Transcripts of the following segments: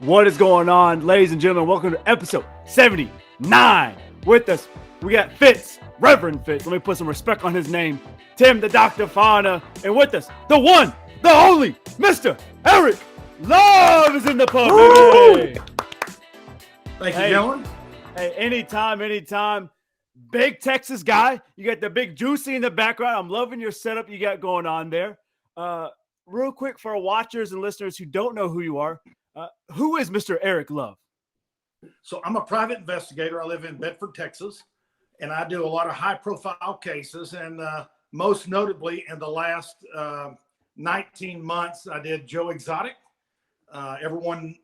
What is going on, ladies and gentlemen? Welcome to episode 79. With us, we got Fitz, Reverend Fitz. Let me put some respect on his name. Tim, the Dr. Fauna. And with us, the one, the only, Mr. Eric Love is in the pub, baby. Thank you, gentlemen. Hey, anytime. Big Texas guy. You got the big Juicy in the background. I'm loving your setup you got going on there. Real quick for our watchers and listeners who don't know who you are, who is Mr. Eric Love? So I'm a private investigator. I live in Bedford, Texas, and I do a lot of high-profile cases. And most notably, in the last 19 months, I did Joe Exotic. Everyone,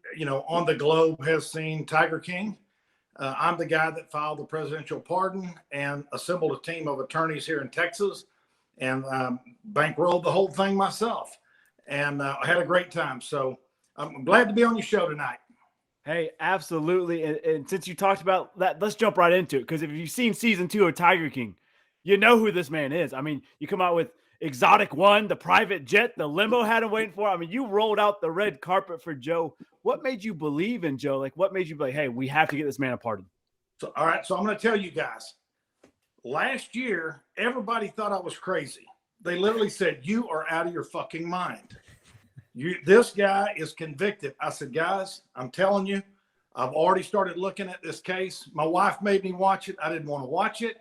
on the globe has seen Tiger King. I'm the guy that filed the presidential pardon and assembled a team of attorneys here in Texas and bankrolled the whole thing myself. And I had a great time. So I'm glad to be on your show tonight. Hey, absolutely. And since you talked about that, let's jump right into it. Because if you've seen season 2 of Tiger King, you know who this man is. I mean, you come out with Exotic One, the private jet, the limo had him waiting for. I mean, you rolled out the red carpet for Joe. What made you believe in Joe? Like, what made you be like, hey, we have to get this man a pardon? So, all right. So I'm going to tell you guys, last year, everybody thought I was crazy. They literally said, you are out of your fucking mind. This guy is convicted. I said, guys, I'm telling you, I've already started looking at this case. My wife made me watch it. I didn't want to watch it.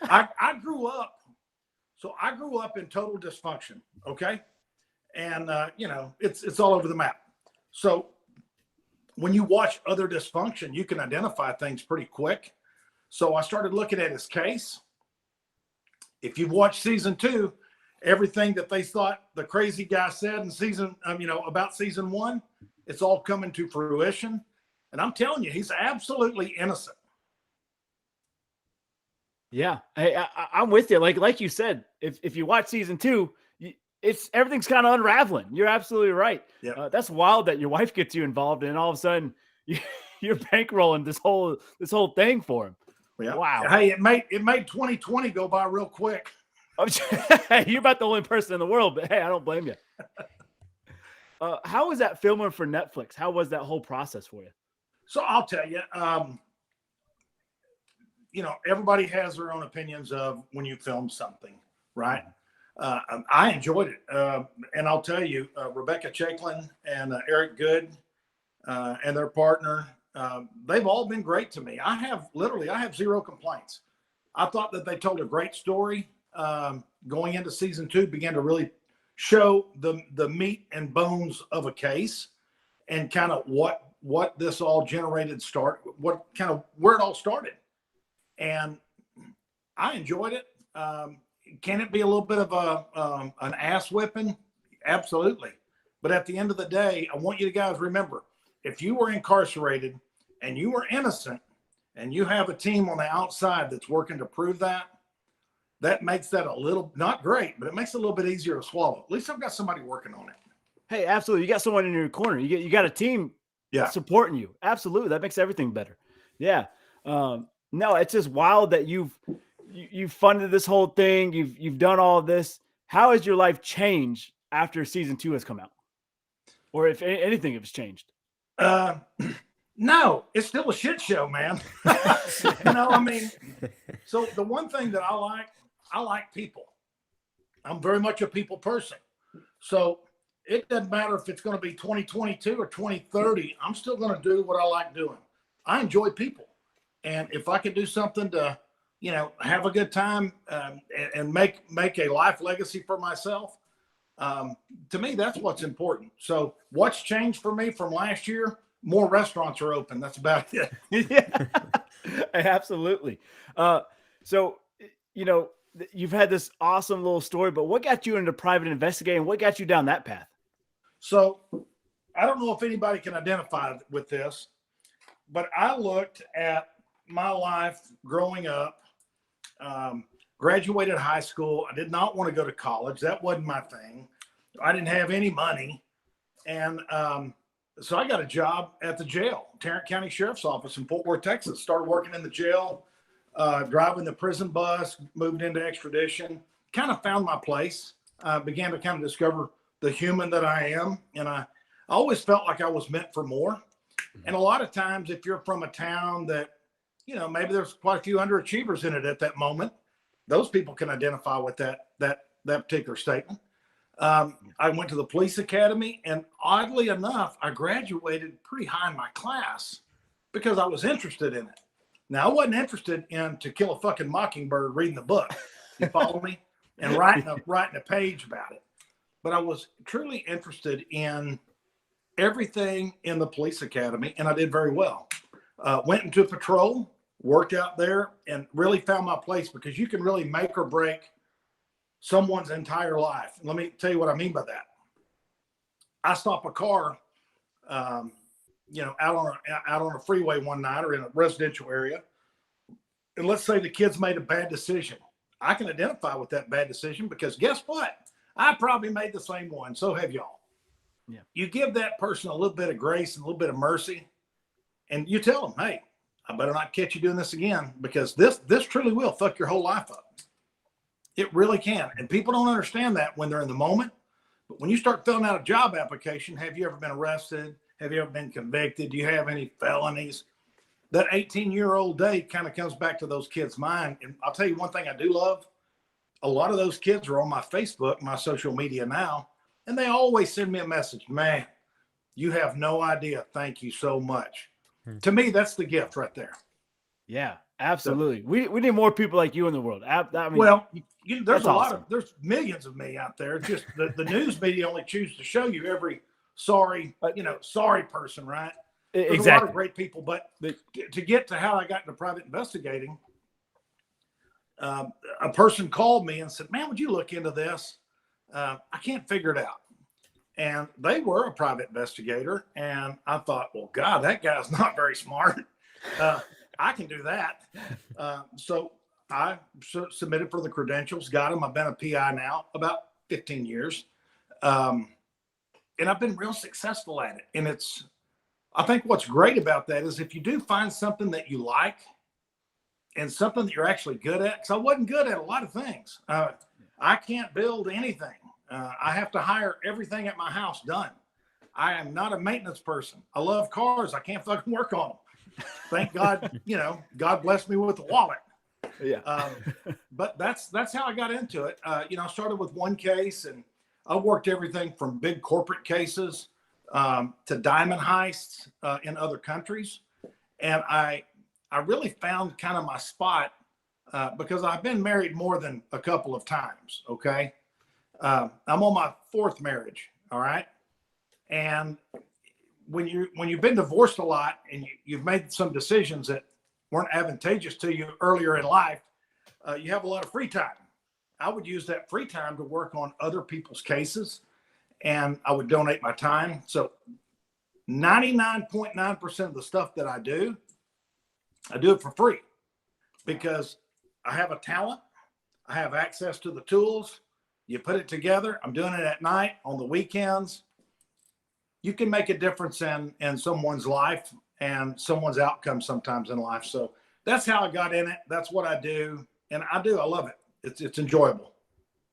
I grew up. So I grew up in total dysfunction. Okay. And, it's all over the map. So when you watch other dysfunction, you can identify things pretty quick. So I started looking at his case. If you've watched season 2, everything that they thought the crazy guy said in about season 1, it's all coming to fruition. And I'm telling you, he's absolutely innocent. Yeah. Hey, I'm with you. Like you said, if you watch season 2, everything's kind of unraveling. You're absolutely right. Yeah. That's wild that your wife gets you involved, and all of a sudden you're bankrolling this whole thing for him. Yeah. Wow. Hey, it made 2020 go by real quick. You're about the only person in the world, but hey, I don't blame you. How was that filming for Netflix? How was that whole process for you? So I'll tell you, everybody has their own opinions of when you film something, right? I enjoyed it. And I'll tell you, Rebecca Chaiklin and Eric Good and their partner, they've all been great to me. I have zero complaints. I thought that they told a great story. Going into season 2, began to really show the meat and bones of a case and kind of what this all generated where it all started. And I enjoyed it. Can it be a little bit of an ass whipping? Absolutely. But at the end of the day, I want you guys to remember, if you were incarcerated and you were innocent and you have a team on the outside that's working to prove that makes that a little, not great, but it makes it a little bit easier to swallow. At least I've got somebody working on it. Hey, absolutely. You got someone in your corner. You got a team supporting you. Absolutely. That makes everything better. Yeah. No, it's just wild that you've funded this whole thing. You've done all of this. How has your life changed after season 2 has come out? Or if anything has changed? No, it's still a shit show, man. So the one thing that I like people. I'm very much a people person. So it doesn't matter if it's going to be 2022 or 2030. I'm still going to do what I like doing. I enjoy people. And if I can do something to, have a good time and make a life legacy for myself, to me, that's what's important. So what's changed for me from last year? More restaurants are open. That's about it. Yeah, absolutely. So, you've had this awesome little story, but what got you into private investigating? What got you down that path? So I don't know if anybody can identify with this, but I looked at my life growing up, graduated high school. I did not want to go to college. That wasn't my thing. I didn't have any money. And so I got a job at the jail, Tarrant County Sheriff's Office in Fort Worth, Texas. Started working in the jail, driving the prison bus, moved into extradition, kind of found my place, began to kind of discover the human that I am. And I always felt like I was meant for more. And a lot of times, if you're from a town that, maybe there's quite a few underachievers in it at that moment, those people can identify with that particular statement. I went to the police academy, and oddly enough, I graduated pretty high in my class because I was interested in it. Now, I wasn't interested in To Kill a Fucking Mockingbird, reading the book. You follow me? And writing a page about it. But I was truly interested in everything in the police academy, and I did very well. Went into patrol, worked out there, and really found my place, because you can really make or break someone's entire life. Let me tell you what I mean by that. I stop a car, out on a freeway one night, or in a residential area, and let's say the kids made a bad decision. I can identify with that bad decision, because guess what? I probably made the same one. So have y'all. Yeah. You give that person a little bit of grace and a little bit of mercy, and you tell them, hey, I better not catch you doing this again, because this truly will fuck your whole life up. It really can. And people don't understand that when they're in the moment. But when you start filling out a job application, have you ever been arrested? Have you ever been convicted? Do you have any felonies? That 18-year-old date kind of comes back to those kids' mind. And I'll tell you one thing I do love. A lot of those kids are on my Facebook, my social media now, and they always send me a message. Man, you have no idea. Thank you so much. To me, that's the gift right there. Yeah, absolutely. So, we need more people like you in the world. There's there's millions of me out there. Just the news media only choose to show you every sorry person, right? There's exactly. A lot of great people, but to get to how I got into private investigating, a person called me and said, man, would you look into this? I can't figure it out. And they were a private investigator. And I thought, well, God, that guy's not very smart. I can do that. So I submitted for the credentials, got them. I've been a PI now about 15 years. And I've been real successful at it. And I think what's great about that is if you do find something that you like and something that you're actually good at, because I wasn't good at a lot of things. I can't build anything. I have to hire everything at my house done. I am not a maintenance person. I love cars. I can't fucking work on them. Thank God, God blessed me with a wallet. Yeah. But that's how I got into it. I started with one case, and I worked everything from big corporate cases to diamond heists in other countries. And I really found kind of my spot because I've been married more than a couple of times. Okay. I'm on my fourth marriage. All right. And when you've been divorced a lot and you've made some decisions that weren't advantageous to you earlier in life, you have a lot of free time. I would use that free time to work on other people's cases, and I would donate my time. So 99.9% of the stuff that I do it for free because I have a talent. I have access to the tools. You put it together. I'm doing it at night, on the weekends. You can make a difference in someone's life and someone's outcome sometimes in life. So that's how I got in it. That's what I do. And I love it. It's enjoyable.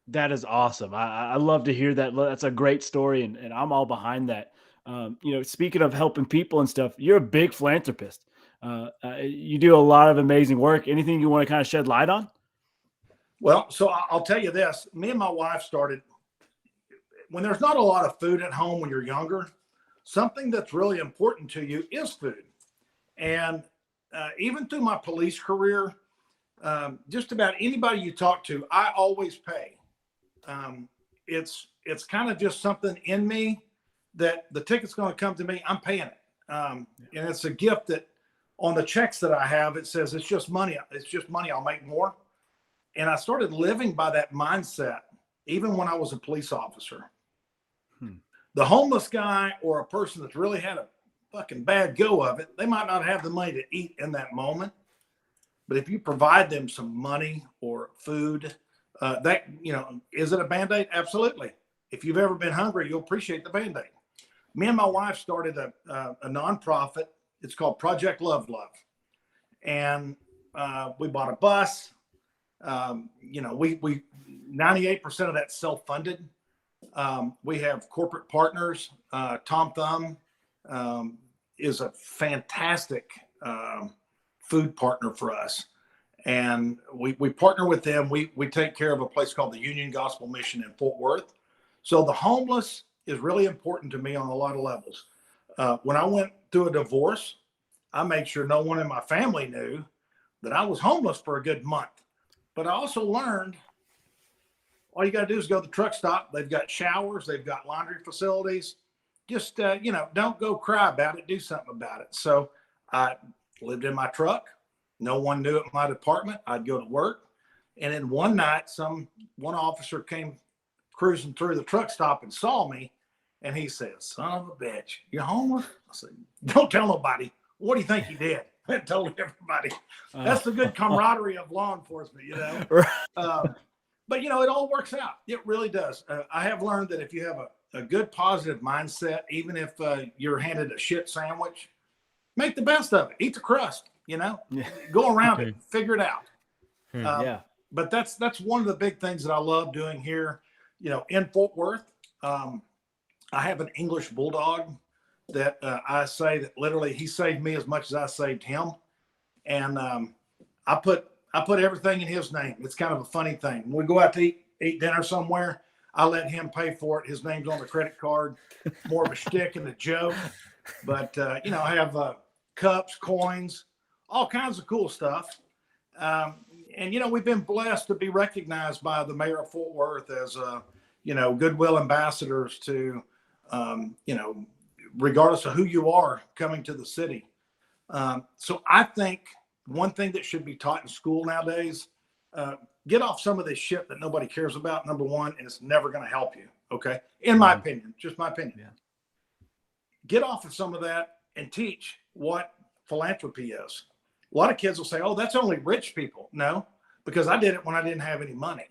That is awesome. I love to hear that. That's a great story. And I'm all behind that. Speaking of helping people and stuff, you're a big philanthropist. You do a lot of amazing work. Anything you want to kind of shed light on? Well, so I'll tell you this. Me and my wife started when there's not a lot of food at home when you're younger. Something that's really important to you is food. And even through my police career, just about anybody you talk to, I always pay. It's kind of just something in me that the ticket's going to come to me. I'm paying it. And it's a gift that on the checks that I have, it says, it's just money. It's just money. I'll make more. And I started living by that mindset, even when I was a police officer. The homeless guy or a person that's really had a fucking bad go of it, they might not have the money to eat in that moment. But if you provide them some money or food, is it a Band-Aid? Absolutely. If you've ever been hungry, you'll appreciate the Band-Aid. Me and my wife started a nonprofit. It's called Project Love. And we bought a bus. We 98% of that self-funded. We have corporate partners, Tom Thumb, is a fantastic food partner for us. And we partner with them. We take care of a place called the Union Gospel Mission in Fort Worth. So the homeless is really important to me on a lot of levels. When I went through a divorce, I made sure no one in my family knew that I was homeless for a good month. But I also learned all you got to do is go to the truck stop. They've got showers. They've got laundry facilities. Just, don't go cry about it. Do something about it. So I lived in my truck. No one knew at my department. I'd go to work. And then one night, one officer came cruising through the truck stop and saw me. And he said, "Son of a bitch, you homeless?" I said, "Don't tell nobody." "What do you think he did?" I told everybody. That's the good camaraderie of law enforcement, But, it all works out. It really does. I have learned that if you have a good positive mindset, even if you're handed a shit sandwich, make the best of it. Eat the crust, go around it, figure it out. But that's one of the big things that I love doing here, in Fort Worth. I have an English bulldog that I say that literally he saved me as much as I saved him. And I put everything in his name. It's kind of a funny thing. When we go out to eat dinner somewhere, I let him pay for it. His name's on the credit card, more of a shtick and a joke. But, I have cups, coins, all kinds of cool stuff. And we've been blessed to be recognized by the mayor of Fort Worth as, goodwill ambassadors to, regardless of who you are coming to the city. So I think one thing that should be taught in school nowadays, get off some of this shit that nobody cares about, number one, and it's never going to help you. Okay. In my opinion, just my opinion. Yeah. Get off of some of that and teach what philanthropy is. A lot of kids will say, "Oh, that's only rich people." No, because I did it when I didn't have any money.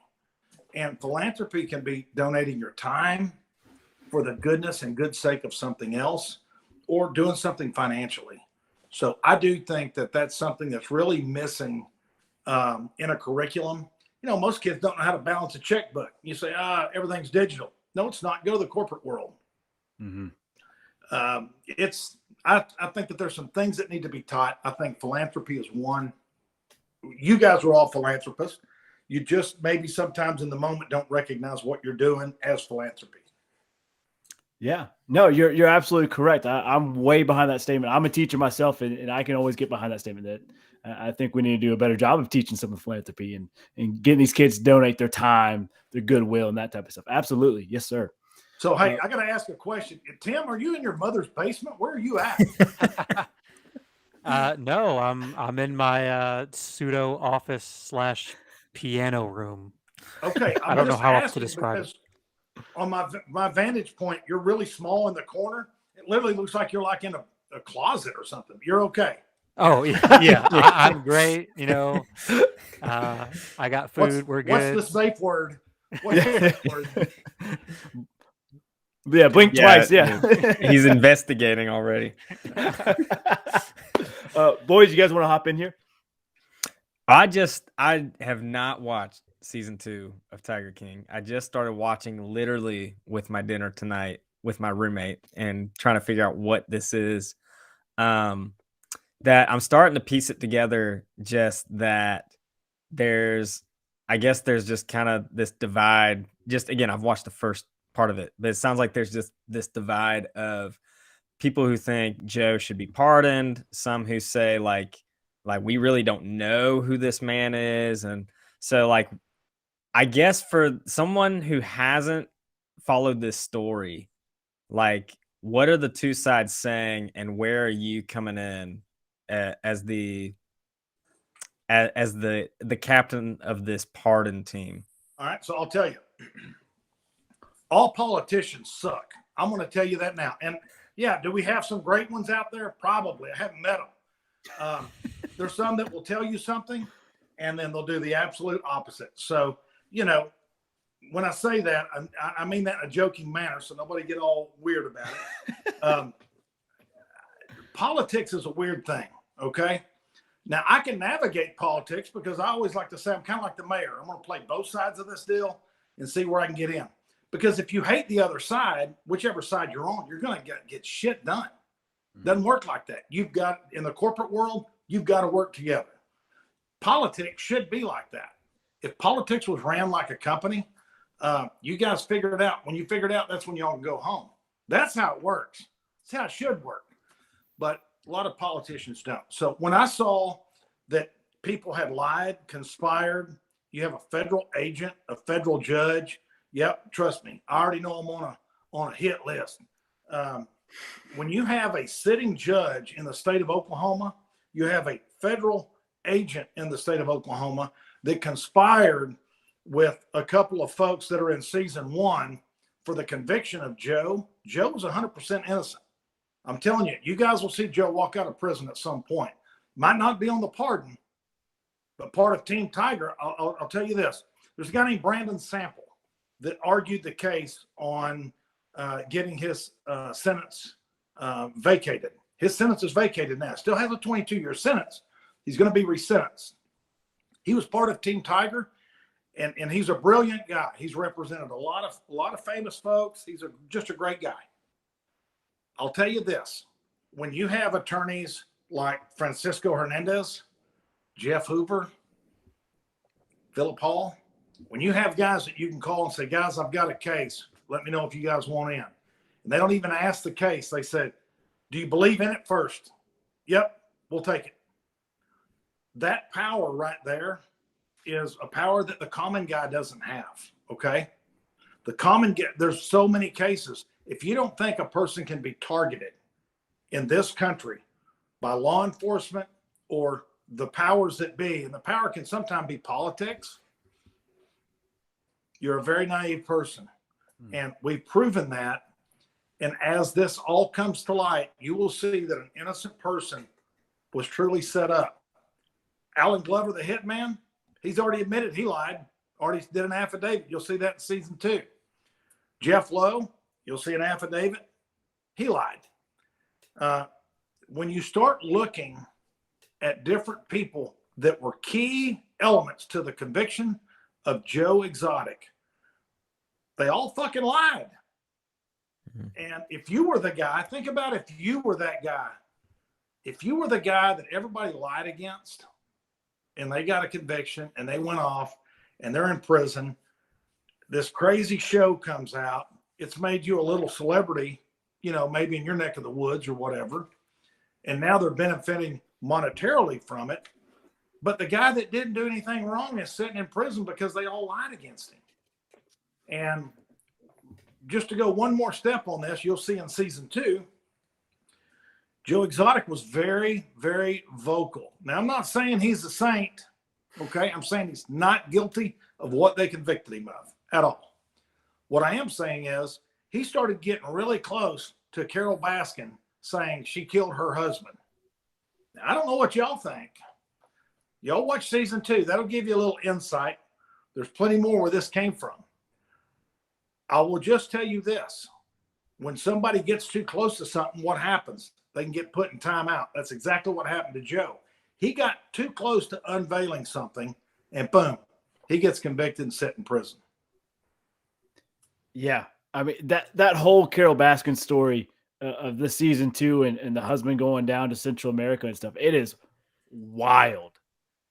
And philanthropy can be donating your time for the goodness and good sake of something else, or doing something financially. So I do think that that's something that's really missing in a curriculum. Most kids don't know how to balance a checkbook. You say, everything's digital. No, it's not. Go to the corporate world. Mm-hmm. I think that there's some things that need to be taught. I think philanthropy is one. You guys are all philanthropists. You just maybe sometimes in the moment don't recognize what you're doing as philanthropy. Yeah, no, you're absolutely correct. I'm way behind that statement. I'm a teacher myself, and I can always get behind that statement that I think we need to do a better job of teaching some of philanthropy and getting these kids to donate their time, their goodwill, and that type of stuff. Absolutely. Yes, sir. So, hey, I got to ask a question. Tim, are you in your mother's basement? Where are you at? No, I'm in my pseudo office / piano room. Okay. I don't know how else to describe it. On my vantage point, you're really small in the corner. It literally looks like you're like in a closet or something. You're okay. Oh yeah. I'm great. I got food. We're good. What's the safe word? What's the safe word? Yeah, blink twice. Yeah, he's investigating already. Boys, you guys want to hop in here? I have not watched season 2 of Tiger King. I just started watching literally with my dinner tonight with my roommate and trying to figure out what this is. That I'm starting to piece it together, just that there's just kind of this divide. Just again, I've watched the first part of it, but it sounds like there's just this divide of people who think Joe should be pardoned, some who say like we really don't know who this man is. And so I guess for someone who hasn't followed this story, what are the two sides saying, and where are you coming in as the captain of this pardon team? All right, so I'll tell you, all politicians suck. I'm going to tell you that now. And yeah, do we have some great ones out there? Probably. I haven't met them. There's some that will tell you something, and then they'll do the absolute opposite. So, when I say that, I mean that in a joking manner, so nobody get all weird about it. Politics is a weird thing, okay? Now, I can navigate politics because I always like to say I'm kind of like the mayor. I'm going to play both sides of this deal and see where I can get in. Because if you hate the other side, whichever side you're on, you're going to get shit done. Doesn't work like that. You've got, in the corporate world, you've got to work together. Politics should be like that. If politics was ran like a company, you guys figure it out. When you figure it out, that's when y'all can go home. That's how it works. That's how it should work. But a lot of politicians don't. So when I saw that people had lied, conspired, you have a federal agent, a federal judge. Yep, trust me, I already know I'm on a hit list. When you have a sitting judge in the state of Oklahoma, you have a federal agent in the state of Oklahoma that conspired with a couple of folks that are in season 1 for the conviction of Joe. Joe was 100% innocent. I'm telling you, you guys will see Joe walk out of prison at some point. Might not be on the pardon, but part of Team Tiger. I'll tell you this. There's a guy named Brandon Sample that argued the case on getting his sentence vacated. His sentence is vacated now. Still has a 22-year sentence. He's going to be resentenced. He was part of Team Tiger, and he's a brilliant guy. He's represented a lot of famous folks. He's just a great guy. I'll tell you this. When you have attorneys like Francisco Hernandez, Jeff Hoover, Philip Hall, when you have guys that you can call and say, guys, I've got a case. Let me know if you guys want in. And they don't even ask the case. They said, do you believe in it first? Yep, we'll take it. That power right there is a power that the common guy doesn't have, okay? The common guy, there's so many cases. If you don't think a person can be targeted in this country by law enforcement or the powers that be, and the power can sometimes be politics, you're a very naive person. And we've proven that. And as this all comes to light, you will see that an innocent person was truly set up. Alan Glover, the hitman, he's already admitted he lied, already did an affidavit. You'll see that in season 2. Jeff Lowe, you'll see an affidavit. He lied. When you start looking at different people that were key elements to the conviction of Joe Exotic, they all fucking lied. And if you were the guy, think about if you were that guy. If you were the guy that everybody lied against and they got a conviction and they went off and they're in prison, this crazy show comes out. It's made you a little celebrity, maybe in your neck of the woods or whatever. And now they're benefiting monetarily from it. But the guy that didn't do anything wrong is sitting in prison because they all lied against him. And just to go one more step on this, you'll see in season 2, Joe Exotic was very, very vocal. Now, I'm not saying he's a saint, okay? I'm saying he's not guilty of what they convicted him of at all. What I am saying is he started getting really close to Carol Baskin saying she killed her husband. Now, I don't know what y'all think. Y'all watch season 2. That'll give you a little insight. There's plenty more where this came from. I will just tell you this. When somebody gets too close to something, what happens? They can get put in timeout. That's exactly what happened to Joe. He got too close to unveiling something, and boom, he gets convicted and set in prison. Yeah. I mean, that whole Carol Baskin story of the season 2 and the husband going down to Central America and stuff, it is wild.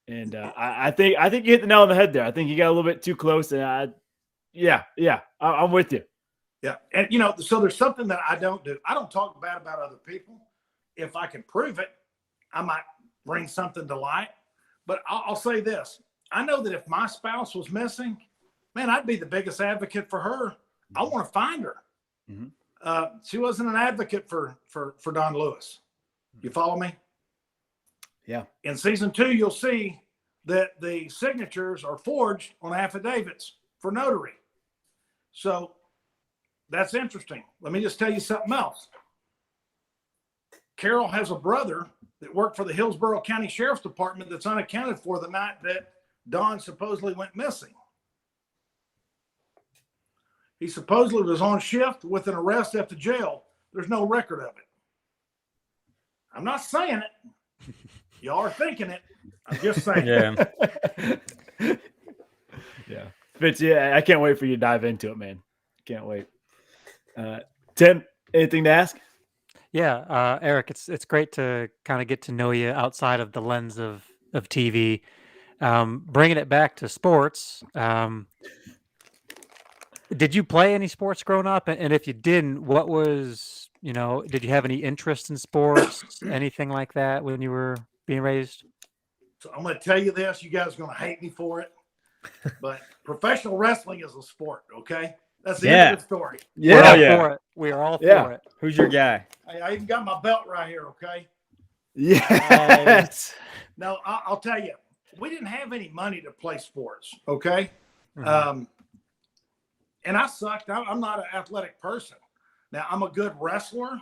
And I think you hit the nail on the head there. I think you got a little bit too close. And I'm with you. Yeah. And, so there's something that I don't do. I don't talk bad about other people. If I can prove it, I might bring something to light. But I'll say this. I know that if my spouse was missing, man, I'd be the biggest advocate for her. I want to find her. Mm-hmm. She wasn't an advocate for Don Lewis. You follow me? Yeah. In season 2, you'll see that the signatures are forged on affidavits for notary. So that's interesting. Let me just tell you something else. Carol has a brother that worked for the Hillsborough County Sheriff's Department that's unaccounted for the night that Don supposedly went missing. He supposedly was on shift with an arrest at the jail. There's no record of it. I'm not saying it. Y'all are thinking it. I'm just saying. Yeah. Fitz, I can't wait for you to dive into it, man. Can't wait. Tim, anything to ask? Yeah, Eric, it's great to kind of get to know you outside of the lens of TV. Bringing it back to sports, did you play any sports growing up? And if you didn't, what was, did you have any interest in sports, anything like that when you were being raised? So I'm going to tell you this. You guys are going to hate me for it, but professional wrestling is a sport. Okay, that's the end of the story. We're Yeah, all yeah. for it. We are all for it. Who's your guy? I even got my belt right here. Okay. Yes. No, I'll tell you, we didn't have any money to play sports. Okay. Mhm. And I sucked. I'm not an athletic person. Now, I'm a good wrestler.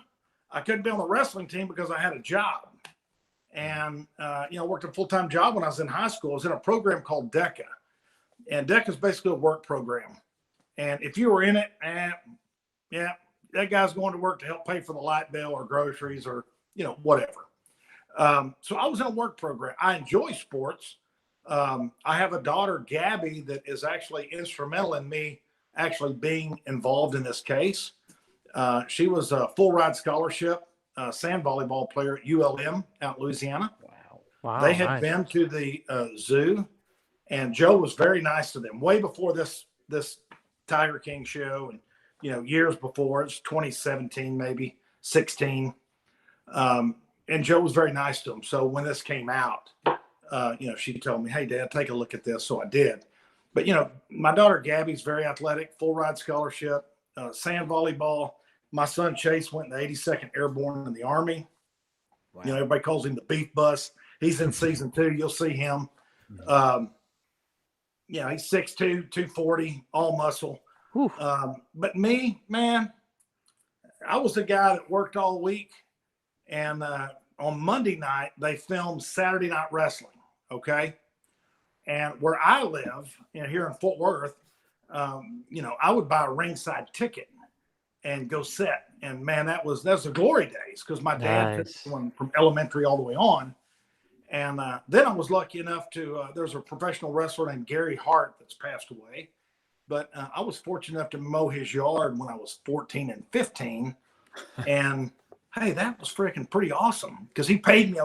I couldn't be on the wrestling team because I had a job. And, worked a full-time job when I was in high school. I was in a program called DECA. And DECA is basically a work program. And if you were in it, that guy's going to work to help pay for the light bill or groceries or, whatever. So I was in a work program. I enjoy sports. I have a daughter, Gabby, that is actually instrumental in me actually being involved in this case. She was a full ride scholarship sand volleyball player at ULM out in Louisiana. Wow. They had Nice. been to the zoo, and Joe was very nice to them way before this Tiger King show, and years before. It's 2017, maybe 16. And Joe was very nice to them. So when this came out, she told me, "Hey, Dad, take a look at this." So I did. But my daughter Gabby's very athletic, full ride scholarship, sand volleyball. My son Chase went in the 82nd Airborne in the Army. Wow. Everybody calls him the Beef Bus. He's in season 2. You'll see him. He's 6'2", 240, all muscle. But me, man, I was the guy that worked all week. And on Monday night, they filmed Saturday Night Wrestling. Okay. And where I live, here in Fort Worth, I would buy a ringside ticket and go sit. And man, that's the glory days because my dad took one from elementary all the way on. And then I was lucky enough to, there's a professional wrestler named Gary Hart that's passed away. But I was fortunate enough to mow his yard when I was 14 and 15. And hey, that was freaking pretty awesome because he paid me,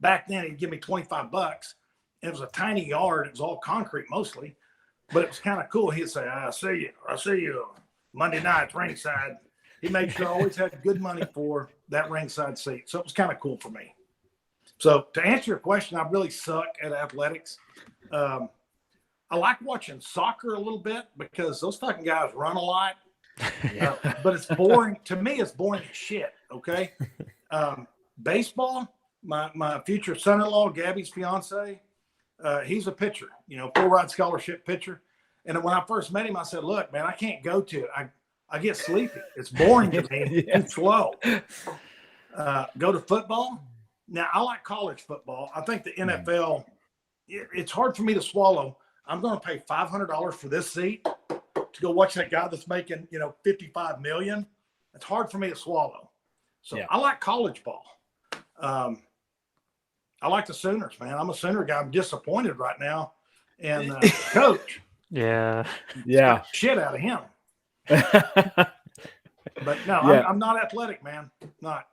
back then he'd give me $25. It was a tiny yard. It was all concrete mostly, but it was kind of cool. He'd say, I see you Monday nights ringside. He made sure I always had good money for that ringside seat. So it was kind of cool for me. So to answer your question, I really suck at athletics. I like watching soccer a little bit because those fucking guys run a lot. But it's boring. To me, it's boring as shit. Okay. Baseball, my future son-in-law, Gabby's fiance, he's a pitcher, full ride scholarship pitcher. And when I first met him, I said, "Look, man, I can't go to it. I get sleepy. It's boring to me. It's slow." Go to football. Now, I like college football. I think the NFL, it's hard for me to swallow. I'm going to pay $500 for this seat to go watch that guy that's making, $55 million. It's hard for me to swallow. So I like college ball. I like the Sooners, man. I'm a Sooner guy. I'm disappointed right now. And coach. Yeah. Shit out of him. But no, I'm not athletic, man. Not.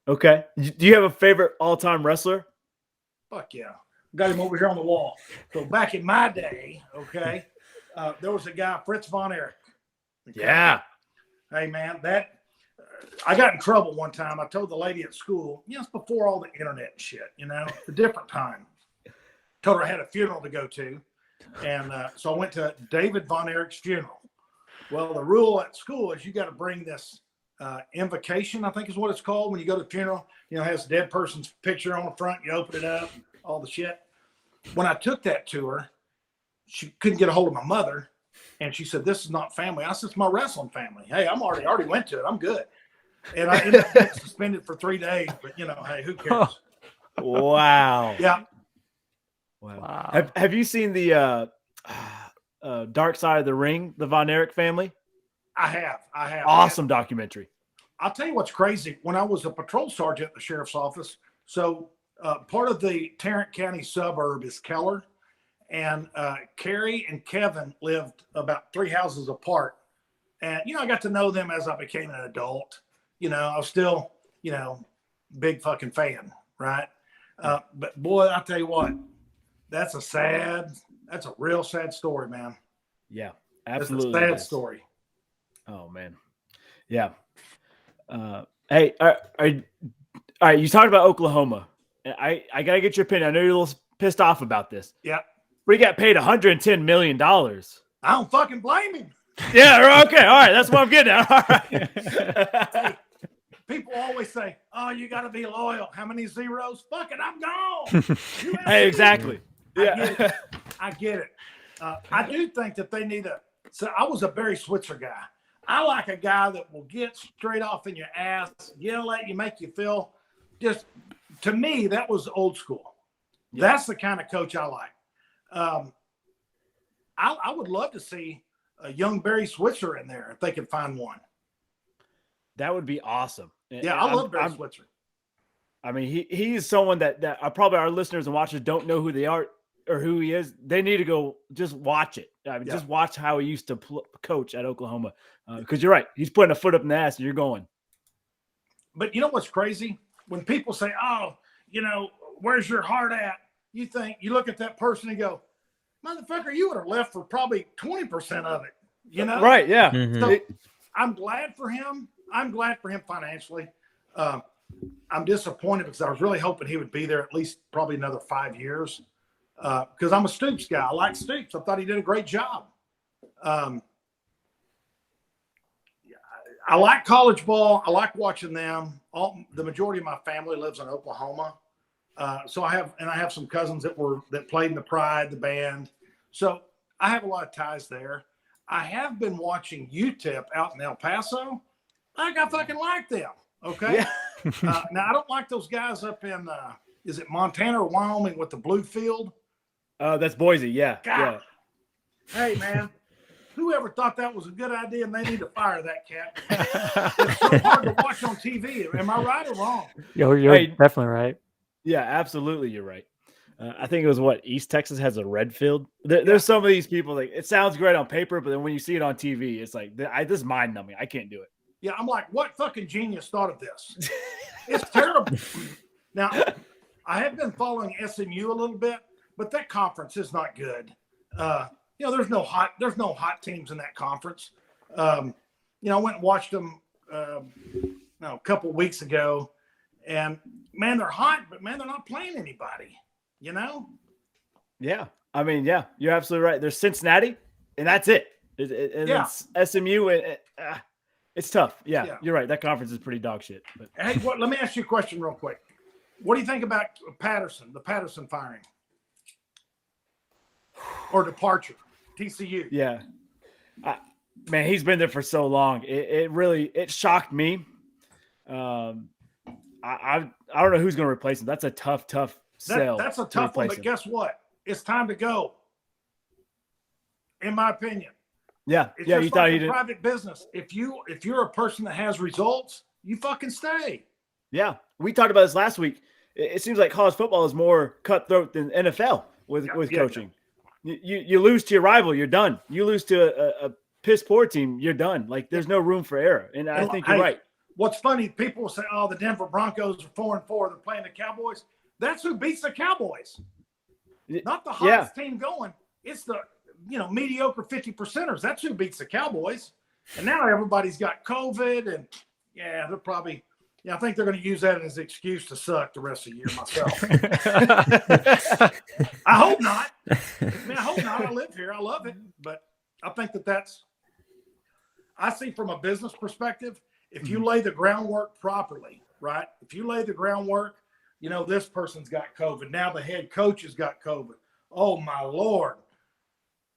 Okay. Do you have a favorite all-time wrestler? Fuck yeah. Got him over here on the wall. So back in my day, okay, there was a guy, Fritz Von Erich. Okay? Yeah. Hey, man, I got in trouble one time. I told the lady at school, it's before all the internet and shit, a different time. Told her I had a funeral to go to. And so I went to David Von Erich's funeral. Well, the rule at school is you got to bring this invocation, I think is what it's called. When you go to the funeral, it has a dead person's picture on the front. You open it up, all the shit. When I took that to her, she couldn't get a hold of my mother. And she said, "This is not family." I said, "It's my wrestling family. Hey, I already went to it. I'm good." And I ended up getting suspended for 3 days, but hey, who cares? Wow. Yeah. Wow. Have you seen the Dark Side of the Ring, the Von Erich family? I have. Awesome documentary. I'll tell you what's crazy. When I was a patrol sergeant at the sheriff's office, so part of the Tarrant County suburb is Keller, and Carrie and Kevin lived about 3 houses apart. And, I got to know them as I became an adult. I was still big fucking fan, right? But boy, I tell you what, that's a real sad story, man. Yeah, It's a absolutely. sad story. Oh man. Yeah. Hey, all right. You talked about Oklahoma. I gotta get your opinion. I know you're a little pissed off about this. Yeah. We got paid $110 million. I don't fucking blame him. Yeah. Okay. All right. That's what I'm getting at. All right. Hey, people always say, "Oh, you got to be loyal." How many zeros? Fuck it, I'm gone. Hey, exactly. Yeah. I get it. I do think that they need so I was a Barry Switzer guy. I like a guy that will get straight off in your ass, let you make you feel. Just to me, that was old school. Yeah. That's the kind of coach I like. I would love to see a young Barry Switzer in there if they could find one. That would be awesome. Yeah, I love Barry Switzer. I mean, he's someone that probably our listeners and watchers don't know who they are or who he is. They need to go just watch it. I mean, just watch how he used to coach at Oklahoma. Because you're right. He's putting a foot up in the ass and you're going. But you know what's crazy? When people say, "Oh, where's your heart at?" You look at that person and go, "Motherfucker, you would have left for probably 20% of it." Right, yeah. Mm-hmm. So I'm glad for him. I'm glad for him financially. I'm disappointed because I was really hoping he would be there at least probably another 5 years. Because I'm a Stoops guy. I like Stoops. I thought he did a great job. I like college ball. I like watching them. The majority of my family lives in Oklahoma. So I have some cousins that played in the Pride, the band. So I have a lot of ties there. I have been watching UTEP out in El Paso. I fucking like them. Okay. Yeah. Now I don't like those guys up in is it Montana or Wyoming with the blue field? That's Boise. Yeah. God. Yeah. Hey man, whoever thought that was a good idea, and they need to fire that cat. It's so hard to watch on TV. Am I right or wrong? You're definitely right. Yeah, absolutely. You're right. I think it was East Texas has a red field. There's some of these people it sounds great on paper, but then when you see it on TV, it's like this is mind numbing. I can't do it. Yeah, I'm like, what fucking genius thought of this? It's terrible. Now, I have been following SMU a little bit, but that conference is not good. There's no hot teams in that conference. I went and watched them a couple of weeks ago, and man, they're hot, but man, they're not playing anybody. Yeah. I mean, yeah, you're absolutely right. There's Cincinnati, and that's it. It's SMU. It's tough. Yeah, you're right. That conference is pretty dog shit. But. Hey, let me ask you a question real quick. What do you think about the Patterson firing or departure, TCU? Yeah. Man, he's been there for so long. It really shocked me. I don't know who's going to replace him. That's a tough sell. That's a tough one, but guess what? It's time to go. In my opinion. Yeah. It's you thought he did private business. If you're a person that has results, you fucking stay. Yeah. We talked about this last week. It seems like college football is more cutthroat than NFL with coaching. Yeah. You lose to your rival, you're done. You lose to a piss poor team, you're done. Like there's no room for error. And I think you're right. What's funny, people will say, "Oh, the Denver Broncos are 4-4. They're playing the Cowboys." That's who beats the Cowboys. Not the hottest team going. It's the mediocre 50%ers. That's who beats the Cowboys. And now everybody's got COVID, and they're probably. I think they're going to use that as an excuse to suck the rest of the year myself. I hope not. I hope not. I live here. I love it. But I think I see from a business perspective, if you lay the groundwork properly, right? If you lay the groundwork, this person's got COVID. Now the head coach has got COVID. Oh, my Lord.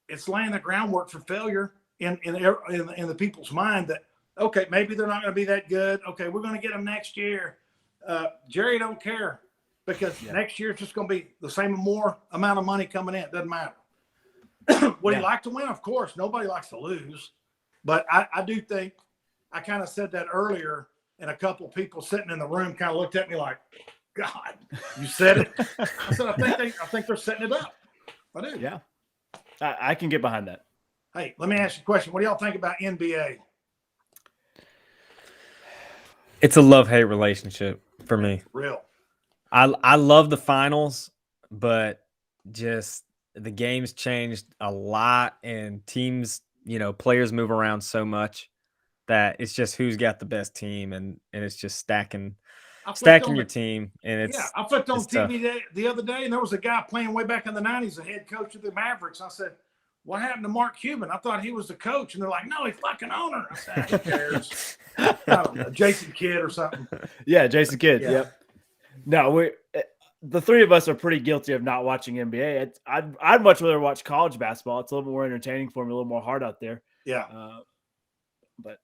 It's laying the groundwork for failure in the people's mind that, okay, maybe they're not going to be that good. Okay, we're going to get them next year. Jerry don't care because next year it's just going to be the same or more amount of money coming in. It doesn't matter. Would he like to win? Of course. Nobody likes to lose. But I do think I kind of said that earlier, and a couple of people sitting in the room kind of looked at me like, God, you said it. I said, I think they're setting it up. I do. Yeah. I can get behind that. Hey, let me ask you a question. What do y'all think about NBA? It's a love-hate relationship for me. Real. I love the finals, but just the game's changed a lot, and teams, players move around so much that it's just who's got the best team, and it's just stacking your team, and I flipped on it's tough. TV the other day, and there was a guy playing way back in the 90s, the head coach of the Mavericks. I said, what happened to Mark Cuban? I thought he was the coach. And they're like, no, he's fucking owner. I said, who cares? I don't know, Jason Kidd or something. Yeah, Jason Kidd. Yeah. Yep. No, the three of us are pretty guilty of not watching NBA. I'd much rather watch college basketball. It's a little more entertaining for me, a little more hard out there. Yeah. But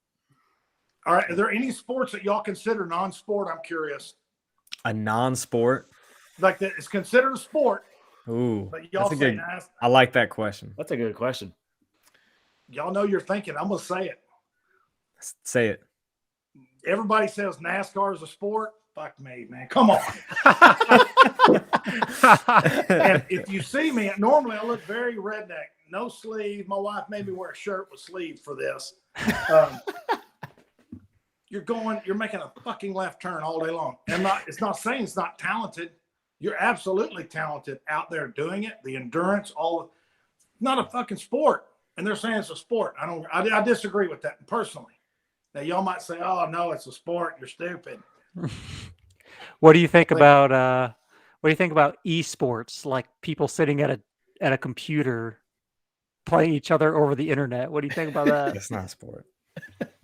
all right, are there any sports that y'all consider non-sport? I'm curious. A non-sport? Like that is considered a sport. Ooh, but y'all that's a say good. nice. I like that question. That's a good question. Y'all know you're thinking. I'm gonna say it. Say it. Everybody says NASCAR is a sport. Fuck me, man. Come on. And if you see me, normally I look very redneck. No sleeve. My wife made me wear a shirt with sleeves for this. You're making a fucking left turn all day long. And it's not saying it's not talented. You're absolutely talented out there doing it. The endurance, not a fucking sport. And they're saying it's a sport. I disagree with that personally. Now y'all might say, oh no, it's a sport. You're stupid. What do you think about esports, like people sitting at a computer playing each other over the internet? What do you think about that? That's not a sport.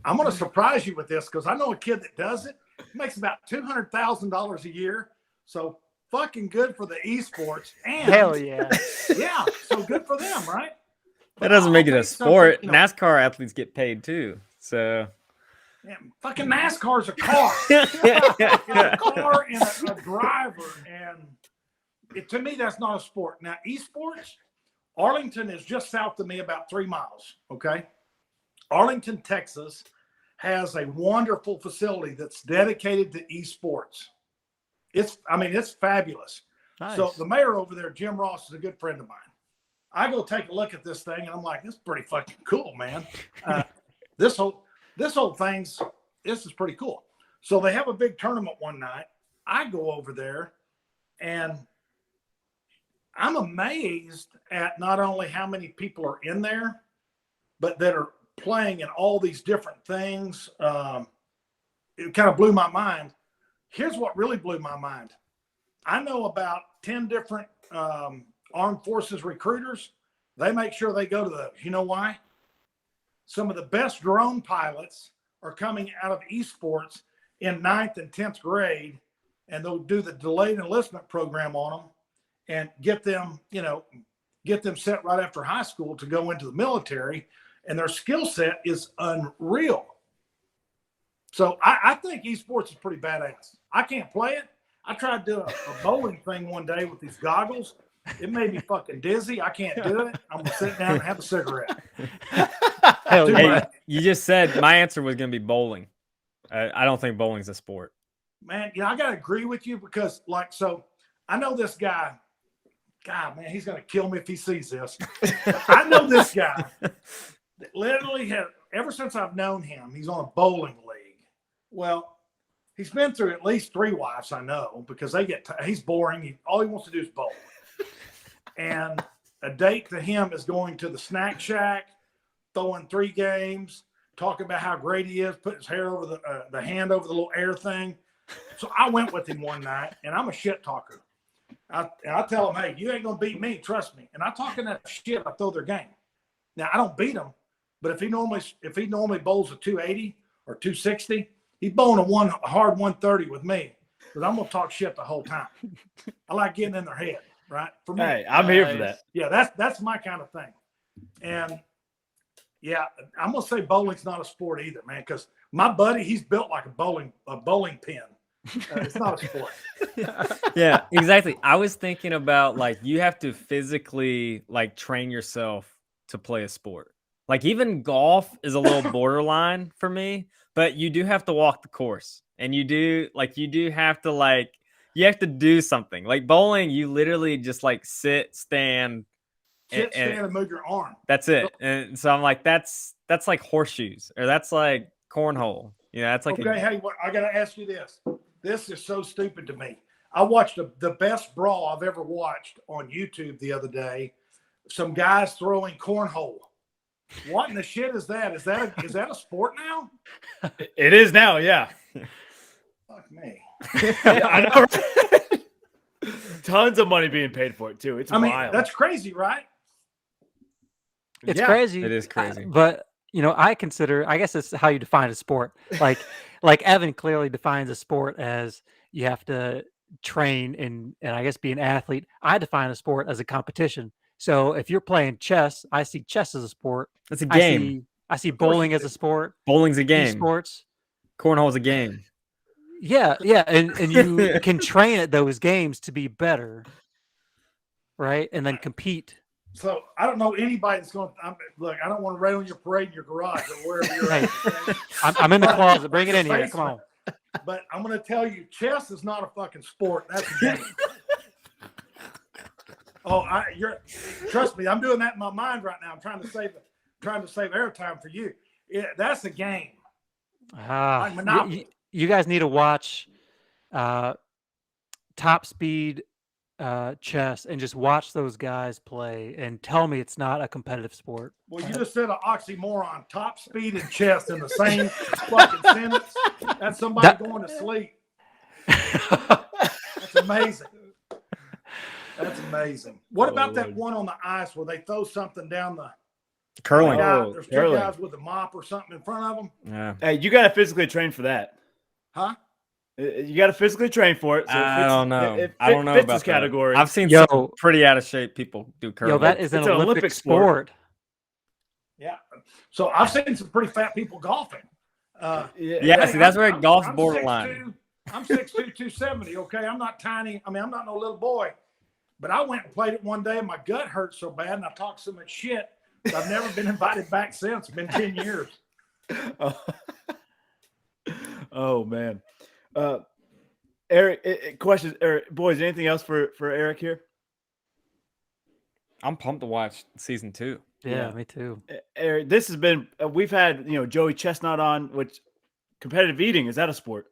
I'm going to surprise you with this because I know a kid that does it. He makes about $200,000 a year. So fucking good for the esports. And hell yeah. Yeah. So good for them, right? That doesn't make it a sport. NASCAR athletes get paid too. So yeah, fucking NASCAR's a car. It's a car and a driver. And to me, that's not a sport. Now, esports, Arlington is just south of me about 3 miles. Okay. Arlington, Texas has a wonderful facility that's dedicated to esports. It's fabulous. Nice. So the mayor over there, Jim Ross, is a good friend of mine. I go take a look at this thing and I'm like, this is pretty fucking cool, man. This whole this is pretty cool. So they have a big tournament one night. I go over there and I'm amazed at not only how many people are in there, but that are playing in all these different things. It kind of blew my mind. Here's what really blew my mind. I know about 10 different armed forces recruiters. They make sure they go to those. You know why? Some of the best drone pilots are coming out of esports in 9th and 10th grade, and they'll do the delayed enlistment program on them and get them set right after high school to go into the military. And their skill set is unreal. So I think esports is pretty badass. I can't play it. I tried to do a bowling thing one day with these goggles. It made me fucking dizzy. I can't do it. I'm going to sit down and have a cigarette. Hey, you just said my answer was going to be bowling. I don't think bowling's a sport. Man, I got to agree with you because, I know this guy. God, man, he's going to kill me if he sees this. I know this guy that literally ever since I've known him, he's on a bowling league. Well, he's been through at least 3 wives, I know, because he's boring. All he wants to do is bowl. And a date to him is going to the snack shack, throwing 3 games, talking about how great he is, putting his hair over the hand over the little air thing. So I went with him one night, and I'm a shit talker. I tell him, hey, you ain't going to beat me, trust me. And I talk enough shit, I throw their game. Now, I don't beat him, but if he normally bowls a 280 or 260, he's bowling a hard 130 with me because I'm going to talk shit the whole time. I like getting in their head, right? For me. Hey, I'm here for that. Yeah, that's my kind of thing. And, yeah, I'm going to say bowling's not a sport either, man, because my buddy, he's built like a bowling pin. It's not a sport. Yeah, exactly. I was thinking about you have to physically train yourself to play a sport. Even golf is a little borderline for me, but you do have to walk the course, and you do have to you have to do something. Bowling, you literally just sit, stand, and move your arm. That's it. And so I'm like, that's like horseshoes, or that's like cornhole. You know, that's like Okay, hey, I got to ask you this. This is so stupid to me. I watched the best brawl I've ever watched on YouTube the other day. Some guys throwing cornhole. What in the shit is that? Is that a sport now? It is now, yeah. Fuck me. Yeah, I know. Right? Tons of money being paid for it too. It's wild. That's crazy, right? It's Yeah, crazy. it is crazy. But you know, I guess it's how you define a sport. Like Evan clearly defines a sport as you have to train and I guess be an athlete. I define a sport as a competition. So if you're playing chess, I see chess as a sport. It's a game. I see bowling as a sport. Bowling's a game. Esports. Cornhole's a game. Yeah, and you can train at those games to be better, right? And then compete. So I don't know anybody that's going to look. I don't want to rain on your parade in your garage or wherever you're at. Okay? I'm in the closet. Bring it in here. Come on. But I'm going to tell you, chess is not a fucking sport. That's a game. Trust me. I'm doing that in my mind right now. I'm trying to save airtime for you. That's a game. Like Monopoly. You guys need to watch Top Speed chess and just watch those guys play and tell me it's not a competitive sport. Well, you just said an oxymoron. Top speed and chess in the same fucking sentence. That's somebody going to sleep. That's amazing. That's amazing. What about that one on the ice where they throw something down the curling? There's two guys with a mop or something in front of them. Yeah. Hey, you got to physically train for that. Huh? You got to physically train for it. So I don't know. I don't know about this category. I've seen some pretty out of shape people do curling. That is an Olympic sport. Yeah. So I've seen some pretty fat people golfing. See, that's where golf's borderline. I'm 6'2", 270. Okay, I'm not tiny. I mean, I'm not no little boy. But I went and played it one day, and my gut hurt so bad, and I talked so much shit. I've never been invited back since. It's been 10 years. Oh man. Eric, questions. Eric, boys, anything else for Eric here? I'm pumped to watch season 2. Yeah, me too. Eric, this has been. We've had Joey Chestnut on. Which competitive eating, is that a sport?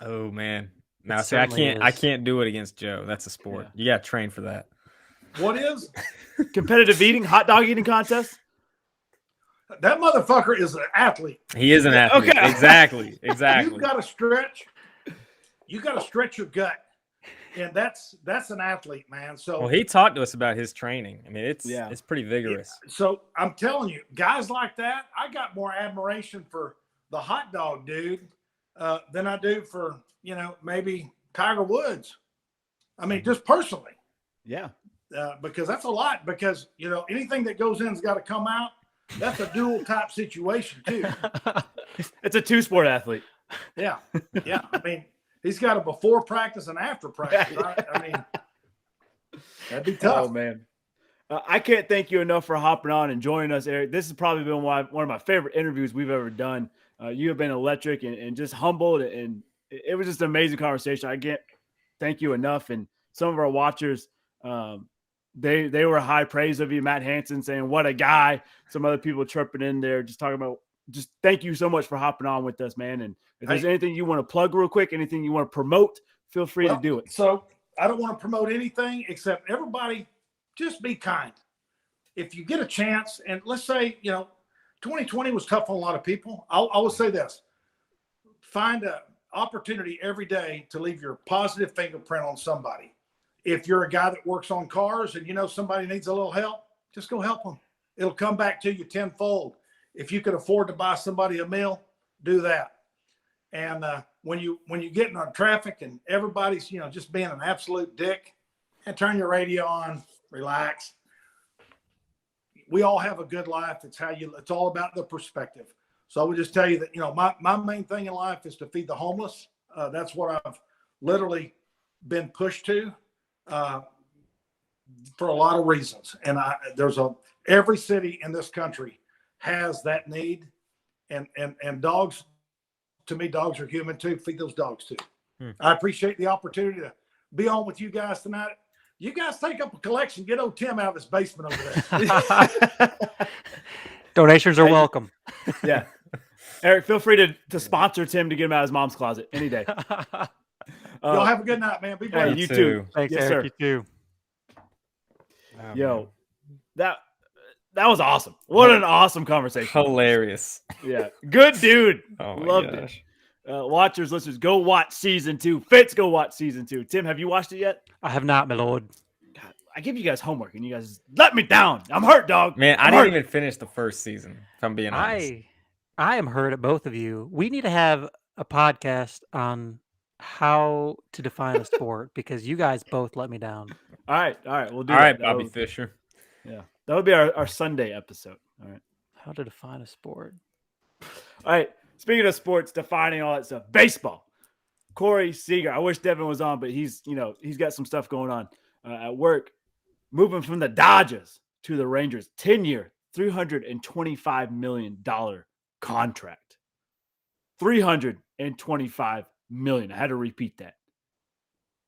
Oh man, no, see, I can't do it against Joe. That's a sport. Yeah. You got to train for that. What is competitive eating? Hot dog eating contest? That motherfucker is an athlete. He is an athlete. Okay. Exactly. You've got to stretch. You got to stretch your gut, and that's an athlete, man. So well, he talked to us about his training. I mean, it's pretty vigorous. So I'm telling you, guys like that, I got more admiration for the hot dog dude than I do for maybe Tiger Woods. I mean, just personally. Yeah. Because that's a lot. Because anything that goes in's got to come out. That's a dual type situation too. It's a 2-sport athlete. Yeah. I mean, he's got a before practice and after practice. Right? I mean, that'd be tough. Oh man, I can't thank you enough for hopping on and joining us, Eric. This has probably been one of my favorite interviews we've ever done. You have been electric and just humbled, and it was just an amazing conversation. I can't thank you enough. And some of our watchers, they were high praise of you. Matt Hansen saying, "What a guy." Some other people chirping in there, just talking about. Just thank you so much for hopping on with us, man. And if there's anything you want to plug real quick, anything you want to promote, feel free to do it. So I don't want to promote anything except everybody just be kind. If you get a chance, and let's say, 2020 was tough on a lot of people. I will say this, find an opportunity every day to leave your positive fingerprint on somebody. If you're a guy that works on cars and somebody needs a little help, just go help them. It'll come back to you tenfold. If you could afford to buy somebody a meal, do that. And when you get in traffic and everybody's just being an absolute dick, and turn your radio on, relax. We all have a good life. It's all about the perspective. So I would just tell you that my main thing in life is to feed the homeless. That's what I've literally been pushed to for a lot of reasons. And every city in this country has that need, and dogs, to me, dogs are human too. Feed those dogs too. I appreciate the opportunity to be on with you guys tonight. You guys take up a collection, get old Tim out of his basement over there. Donations are welcome. Yeah. Eric, feel free to sponsor Tim to get him out of his mom's closet any day. Y'all have a good night, man. Be Hey, blessed. you too. Thanks, Yes, Eric. sir. You too. Oh, Yo, that was awesome. What an awesome conversation. hilarious. Yeah, good dude. Oh my Loved gosh. it. Watchers, listeners, go watch season 2. Fitz, go watch season 2. Tim, have you watched it yet? I have not, my lord. God, I give you guys homework and you guys let me down. I'm hurt, dog. Man, I I'm didn't hurt. even finish the first season, if I'm being honest. I am hurt at both of you. We need to have a podcast on how to define a sport because you guys both let me down. All right, we'll do All that. right, That'll- Bobby Fischer. Yeah, that would be our Sunday episode. All right. How to define a sport. All right. Speaking of sports, defining all that stuff, baseball. Corey Seager. I wish Devin was on, but he's got some stuff going on at work. Moving from the Dodgers to the Rangers, 10-year, $325 million contract. $325 million. I had to repeat that.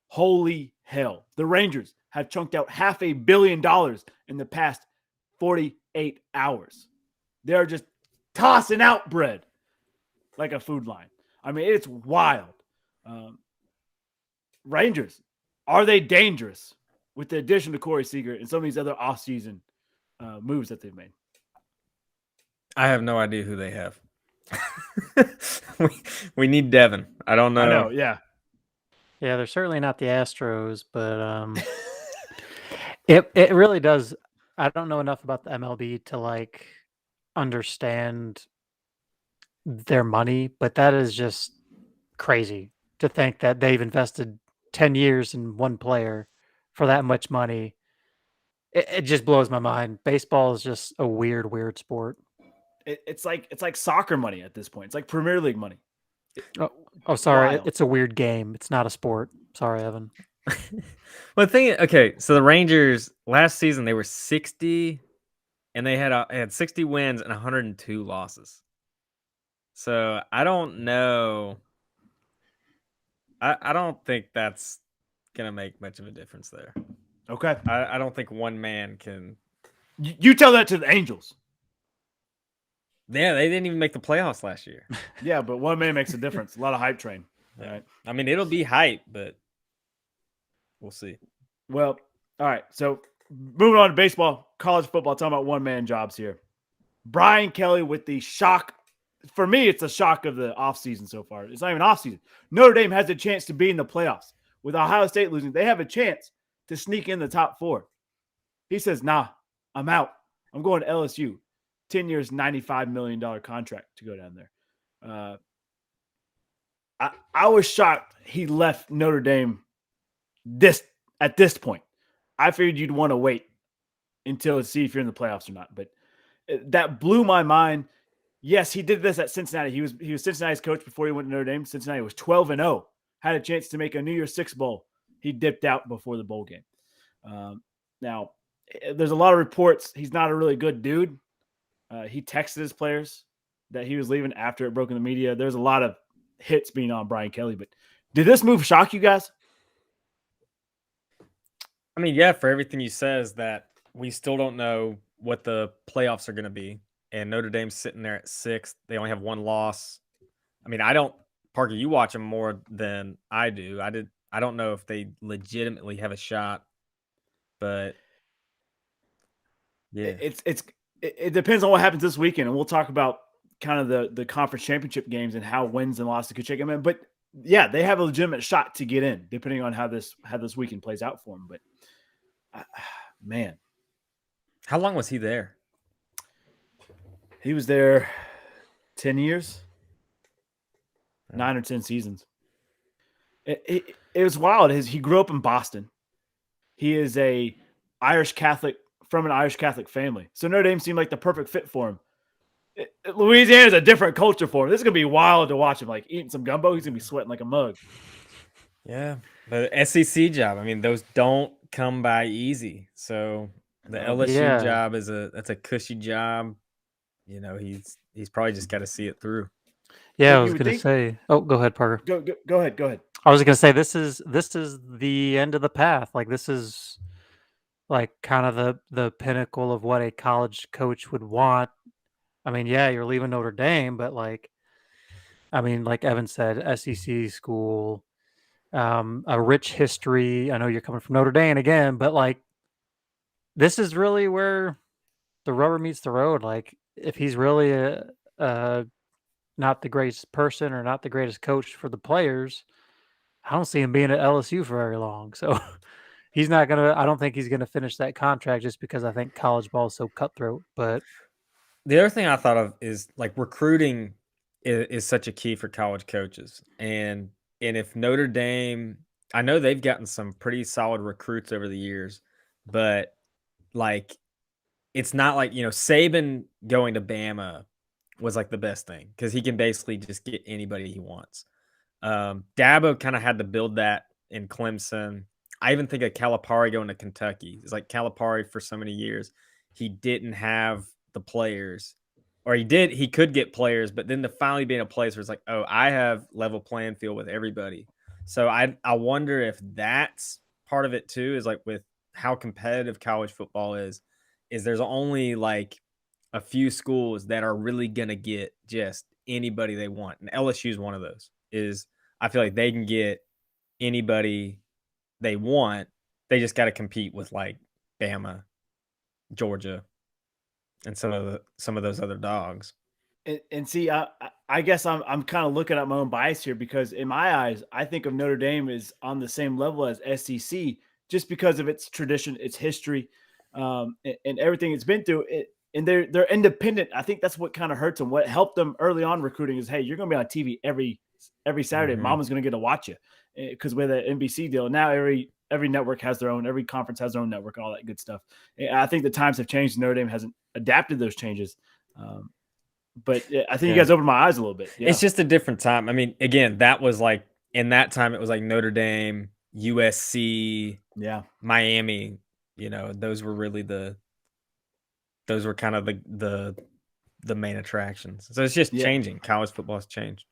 Holy hell. The Rangers have chunked out $500 million in the past 48 hours. They're just tossing out bread like a food line. I mean, it's wild. Rangers, are they dangerous with the addition to Corey Seager and some of these other offseason moves that they've made? I have no idea who they have. we need Devin. I don't know. I know, yeah. Yeah, they're certainly not the Astros, but it really does. I don't know enough about the MLB to like understand their money, but that is just crazy to think that they've invested 10 years in one player for that much money. It just blows my mind. Baseball is just a weird sport. It's like soccer money at this point. It's like Premier League money. Oh, sorry. Wild. It's a weird game. It's not a sport. Sorry, Evan. Well, the thing, okay, so the Rangers last season they were 60, and they had 60 wins and 102 losses. So I don't know. I don't think that's gonna make much of a difference there. Okay. I don't think one man can. You tell that to the Angels. Yeah, they didn't even make the playoffs last year. Yeah, but one man makes a difference. A lot of hype train. All right. I mean, it'll be hype, but we'll see. Well, all right. So moving on to baseball, college football, talking about one-man jobs here. Brian Kelly with the shock. For me, it's a shock of the offseason so far. It's not even offseason. Notre Dame has a chance to be in the playoffs. With Ohio State losing, they have a chance to sneak in the top 4. He says, nah, I'm out. I'm going to LSU. 10 years, $95 million contract to go down there. I was shocked he left Notre Dame at this point. I figured you'd want to wait until to see if you're in the playoffs or not. But that blew my mind. Yes, he did this at Cincinnati. He was Cincinnati's coach before he went to Notre Dame. Cincinnati was 12-0, had a chance to make a New Year's Six bowl. He dipped out before the bowl game. Now, there's a lot of reports he's not a really good dude. He texted his players that he was leaving after it broke in the media. There's a lot of hits being on Brian Kelly. But did this move shock you guys? I mean, yeah, for everything you says that we still don't know what the playoffs are going to be. And Notre Dame's sitting there at 6th. They only have 1 loss. I mean, Parker, you watch them more than I do. I don't know if they legitimately have a shot, but yeah. It depends on what happens this weekend. And we'll talk about kind of the conference championship games and how wins and losses could shake them in. But yeah, they have a legitimate shot to get in, depending on how this weekend plays out for them. But man, How long was he there? he was there 10 years, 9 or 10 seasons. It was wild. He grew up in Boston. He is from an Irish Catholic family. So Notre Dame seemed like the perfect fit for him. Louisiana is a different culture for him. This is going to be wild to watch him, like eating some gumbo. He's going to be sweating like a mug. Yeah, the SEC job. I mean, those don't come by easy. So the LSU job that's a cushy job. You know, he's probably just got to see it through. Yeah, I was going to say. Oh, go ahead, Parker. Go ahead. I was going to say this is the end of the path. Like this is like kind of the pinnacle of what a college coach would want. I mean, yeah, you're leaving Notre Dame, but like I mean, like Evan said, SEC school, a rich history. I know you're coming from Notre Dame again, but like this is really where the rubber meets the road. Like if he's really a not the greatest person or not the greatest coach for the players, I don't see him being at LSU for very long. So he's not gonna. I don't think he's gonna finish that contract just because I think college ball is so cutthroat. But The other thing I thought of is like recruiting is such a key for college coaches, and if Notre Dame, I know they've gotten some pretty solid recruits over the years, but like it's not like Saban going to Bama was like the best thing because he can basically just get anybody he wants. Dabo kind of had to build that in Clemson. I even think of Calipari going to Kentucky. It's like Calipari for so many years, he didn't have the players, or he could get players, but then to finally be in a place where it's like, oh, I have level playing field with everybody. So I wonder if that's part of it too, is like with how competitive college football is there's only like a few schools that are really gonna get just anybody they want, and LSU is one of those. Is I feel like they can get anybody they want. They just got to compete with like Bama, Georgia, and some of those other dogs. And see, I guess I'm kind of looking at my own bias here because in my eyes, I think of Notre Dame as on the same level as SEC just because of its tradition, its history, and everything it's been through. And they're independent. I think that's what kind of hurts them. What helped them early on recruiting is, hey, you're going to be on TV every Saturday. Mhm. Mama's going to get to watch you because with an NBC deal now, every network has their own, every conference has their own network, all that good stuff. And I think the times have changed. Notre Dame hasn't adapted those changes. But I think you guys opened my eyes a little bit. Yeah. It's just a different time. I mean, again, that was like in that time it was like Notre Dame, USC, Yeah. Miami. Those were really those were kind of the main attractions. So it's just changing. College football has changed.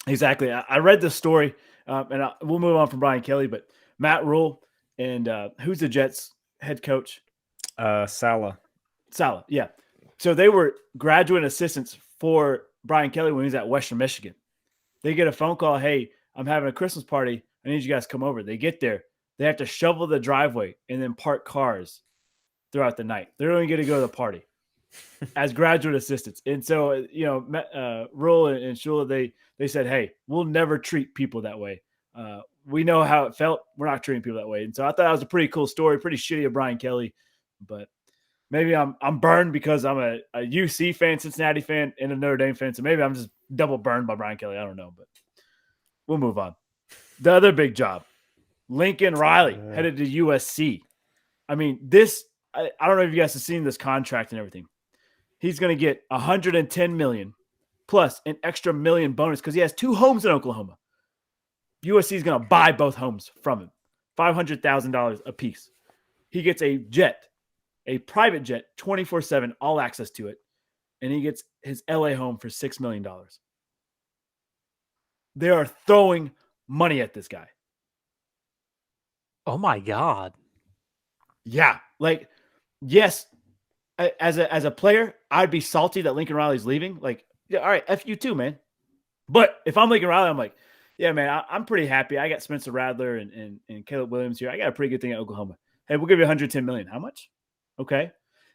Exactly. I read the story, and we'll move on from Brian Kelly, but Matt Rule and who's the Jets head coach? Salah. Yeah. So they were graduate assistants for Brian Kelly when he was at Western Michigan. They get a phone call, hey, I'm having a Christmas party. I need you guys to come over. They get there. They have to shovel the driveway and then park cars throughout the night. They're only going to go to the party as graduate assistants. And so, Rule and Shula, they said, hey, we'll never treat people that way. We know how it felt. We're not treating people that way. And so I thought that was a pretty cool story, pretty shitty of Brian Kelly, but maybe I'm burned because I'm a UC fan, Cincinnati fan, and a Notre Dame fan. So maybe I'm just double burned by Brian Kelly. I don't know, but we'll move on. The other big job, Lincoln Riley headed to USC. I mean, I don't know if you guys have seen this contract and everything. He's going to get $110 million plus an extra $1 million bonus because he has 2 homes in Oklahoma. USC is going to buy both homes from him, $500,000 a piece. He gets a private jet, 24/7, all access to it, and he gets his LA home for $6 million. They are throwing money at this guy. oh my god, Yeah, like yes, as a player, I'd be salty that Lincoln Riley's leaving. Like, yeah, all right, F you too, man. But if I'm Lincoln Riley, I'm like, yeah, man, I'm pretty happy. I got Spencer Rattler and Caleb Williams here. I got a pretty good thing at Oklahoma. Hey, we'll give you $110 million. How much? Okay.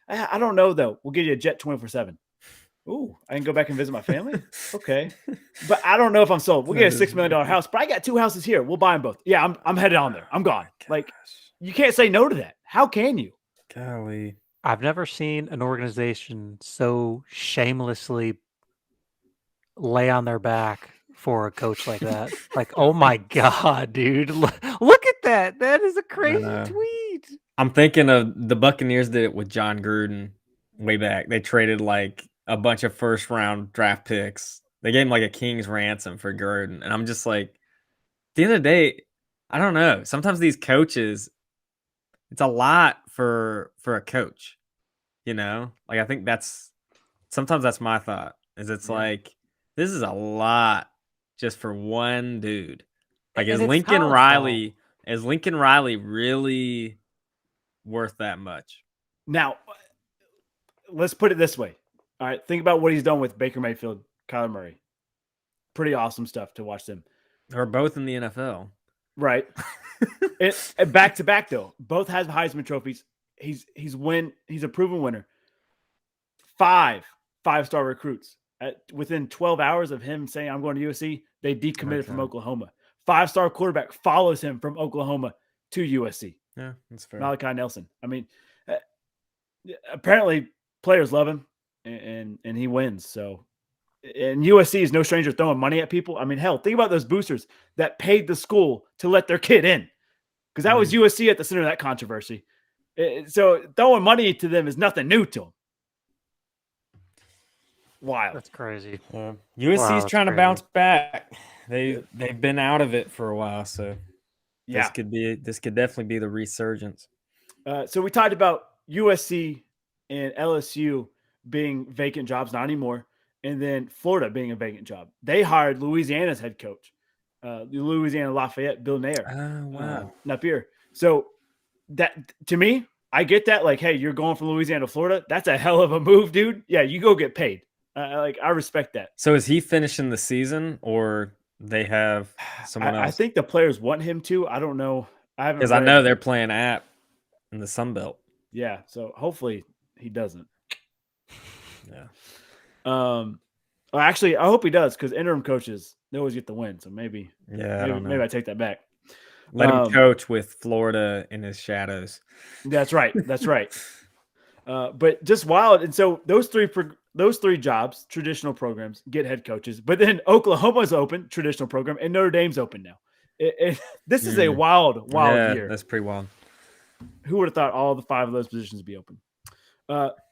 I don't know, though. We'll give you a jet 24/7. Ooh, I can go back and visit my family? Okay. But I don't know if I'm sold. We'll get a $6 million house, but I got 2 houses here. We'll buy them both. Yeah, I'm headed on there. I'm gone. Like, you can't say no to that. How can you? Golly. I've never seen an organization so shamelessly lay on their back for a coach like that. Like, oh my god, dude. Look at that. That is a crazy tweet. I'm thinking of the Buccaneers did it with John Gruden way back. They traded like a bunch of first round draft picks. They gave him like a king's ransom for Gruden. And I'm just like, at the end of the day, I don't know. Sometimes these coaches, it's a lot for a coach. Like I think sometimes that's my thought. Is it's like this is a lot just for one dude. Like And it's college ball. is Lincoln Riley really worth that much? Now, let's put it this way. All right, think about what he's done with Baker Mayfield, Kyler Murray. pretty awesome stuff to watch them. Or both in the NFL. Right. And back to back though, both have Heisman trophies. He's a proven winner. 5-star recruits within 12 hours of him saying I'm going to USC, they decommitted from Oklahoma. 5-star quarterback follows him from Oklahoma to USC. Yeah, that's fair. Malachi Nelson. I mean, apparently players love him and he wins. So, and USC is no stranger to throwing money at people. I mean, hell, think about those boosters that paid the school to let their kid in, because that was USC at the center of that controversy. So throwing money to them is nothing new to them. Wild. That's crazy. USC's trying to bounce back. They've been out of it for a while, so this could definitely be the resurgence. So we talked about USC and LSU being vacant jobs, not anymore, and then Florida being a vacant job. They hired Louisiana's head coach, Louisiana Lafayette, Bill Nair. Oh, wow. Napier. So that, to me, I get that. Like, hey, you're going from Louisiana to Florida. That's a hell of a move, dude. Yeah, you go get paid. I respect that. So is he finishing the season, or they have someone else? I think the players want him to. I don't know. I haven't, because I know they're playing App in the Sun Belt. Yeah, so hopefully he doesn't. Yeah. Actually, I hope he does, because interim coaches, they always get the win. So maybe I don't know. Maybe I take that back. Let him coach with Florida in his shadows. That's right. That's right. But just wild. And so those three jobs, traditional programs, get head coaches. But then Oklahoma's open, traditional program, and Notre Dame's open now. This is a wild year. That's pretty wild. Who would have thought all the 5 of those positions would be open?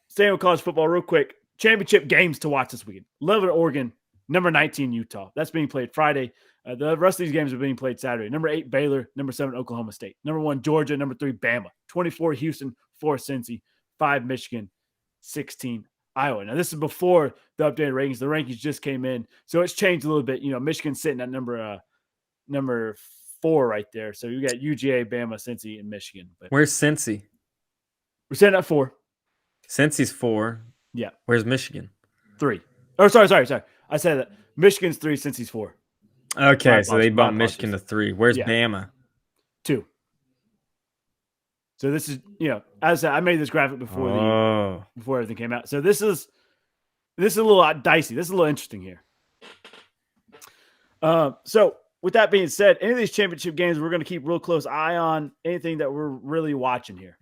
Staying with college football real quick. Championship games to watch this weekend. 11 Oregon, number 19 Utah. That's being played Friday. The rest of these games are being played Saturday. Number 8 Baylor, number 7 Oklahoma State, number 1 Georgia, number 3 Bama, 24 Houston, 4 Cincy, 5 Michigan, 16 Iowa. Now this is before the updated rankings. The rankings just came in, so it's changed a little bit. You know, Michigan's sitting at number 4 right there. So you got UGA, Bama, Cincy, and Michigan. But where's Cincy? We're sitting at 4. Cincy's 4. Yeah. Where's Michigan? 3. Oh, sorry. I said that. Michigan's 3, Cincy's 4. Okay, so they bumped Michigan to 3. Where's Bama? 2. So this is, as I said, I made this graphic before before everything came out. So this is a little dicey. This is a little interesting here. So with that being said, any of these championship games, we're going to keep real close eye on anything that we're really watching here.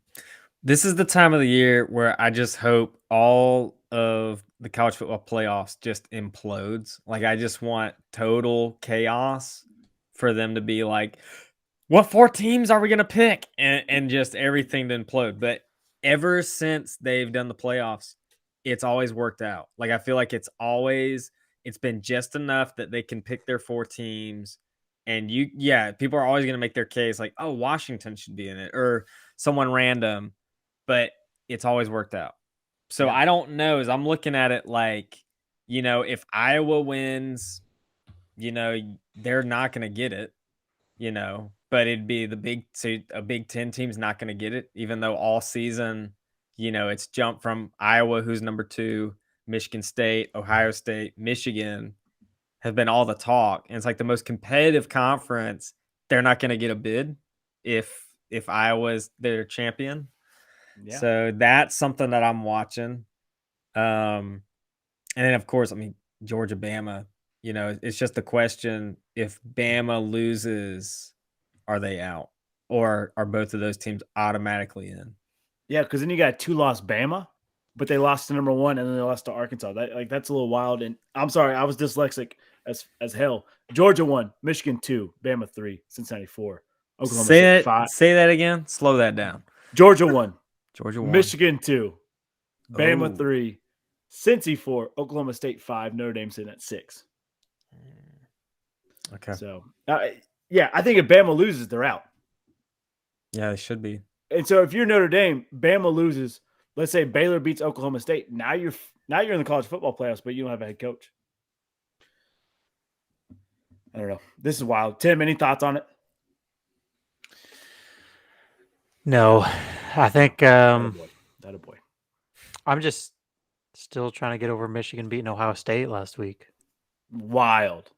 This is the time of the year where I just hope all of the college football playoffs just implodes. Like, I just want total chaos for them to be like, what 4 teams are we going to pick? And just everything to implode. But ever since they've done the playoffs, it's always worked out. Like, I feel like it's been just enough that they can pick their 4 teams. And people are always going to make their case like, oh, Washington should be in it, or someone random. But it's always worked out. So I don't know, as I'm looking at it like, if Iowa wins, they're not going to get it, but it'd be a Big Ten team's not going to get it, even though all season, it's jumped from Iowa, who's number 2, Michigan State, Ohio State, Michigan have been all the talk. And it's like the most competitive conference. They're not going to get a bid if Iowa's their champion. Yeah. So that's something that I'm watching. And then, of course, Georgia, Bama, it's just the question, if Bama loses, are they out? Or are both of those teams automatically in? Yeah, because then you got 2-loss Bama, but they lost to number 1 and then they lost to Arkansas. That's a little wild. And I'm sorry, I was dyslexic as hell. Georgia 1, Michigan 2, Bama 3, Cincinnati 4, Oklahoma State 5. Say that again. Slow that down. Georgia 1. Georgia 1. Michigan 2, Bama 3, Cincy 4, Oklahoma State 5, Notre Dame sitting at 6. Okay. So, I think if Bama loses, they're out. Yeah, they should be. And so if you're Notre Dame, Bama loses. Let's say Baylor beats Oklahoma State. Now you're in the college football playoffs, but you don't have a head coach. I don't know. This is wild. Tim, any thoughts on it? No, I think That a boy. I'm just still trying to get over Michigan beating Ohio State last week. Wild.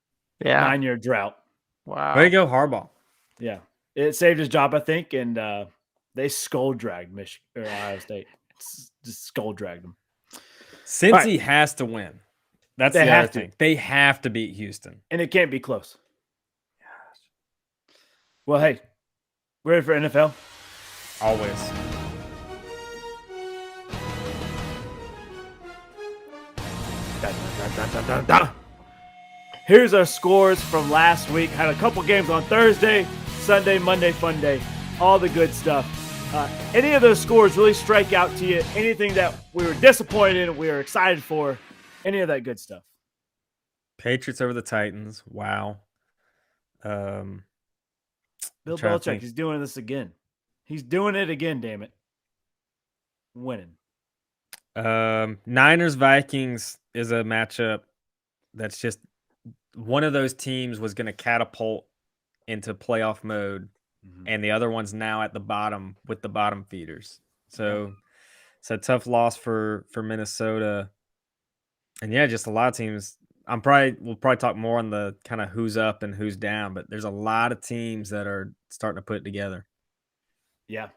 Yeah. 9-year drought. Wow. Way to go, Harbaugh. Yeah, it saved his job, I think, and they skull dragged Ohio State. Just skull dragged them. Cincy has to win. That's They the other have to. thing. They have to beat Houston. And it can't be close. Well, hey, we're ready for NFL? Always. Here's our scores from last week. Had a couple games on Thursday, Sunday, Monday, fun day. All the good stuff. Any of those scores really strike out to you? Anything that we were disappointed in, we were excited for? Any of that good stuff? Patriots over the Titans. Wow. Bill trying to Belichick, think. he's doing this again. He's doing it again, damn it. Winning. Niners Vikings is a matchup that's just one of those teams was going to catapult into playoff mode, and the other one's now at the bottom with the bottom feeders. So it's a tough loss for Minnesota. And yeah, just a lot of teams. We'll probably talk more on the kind of who's up and who's down, but there's a lot of teams that are starting to put it together. Yeah.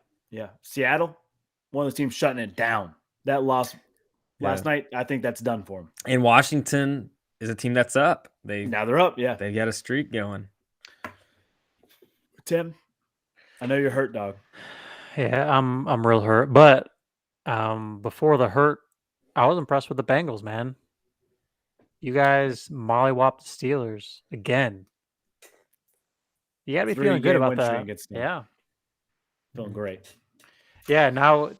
Seattle, one of those teams shutting it down. That loss last night, I think that's done for them. And Washington is a team that's up. Now they're up, yeah. They've got a streak going. Tim, I know you're hurt, dog. Yeah, I'm real hurt. But before the hurt, I was impressed with the Bengals, man. You guys mollywopped the Steelers again. You gotta be feeling good about that. Yeah. Feeling great. Yeah, now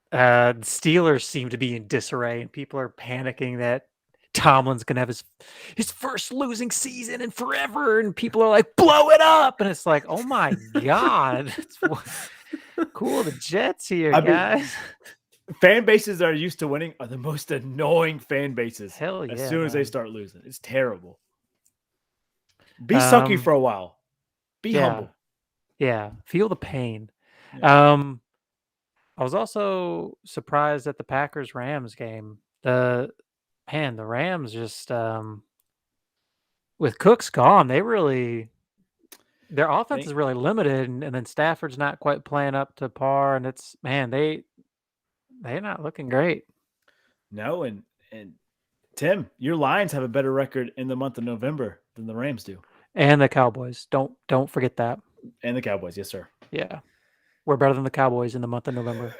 the Steelers seem to be in disarray, and people are panicking that Tomlin's gonna have his first losing season in forever, and people are like, blow it up, and it's like, oh my god, cool the Jets here, guys. Fan bases that are used to winning are the most annoying fan bases. Hell yeah! As soon as they start losing, it's terrible. Be sucky for a while. Be humble. Yeah, feel the pain. Yeah. I was also surprised at the Packers-Rams game. The Rams just with Cook's gone, their offense is really limited, and then Stafford's not quite playing up to par, and they're not looking great. No, and Tim, your Lions have a better record in the month of November than the Rams do. And the Cowboys. Don't forget that. And the Cowboys, yes, sir. Yeah. We're better than the Cowboys in the month of November.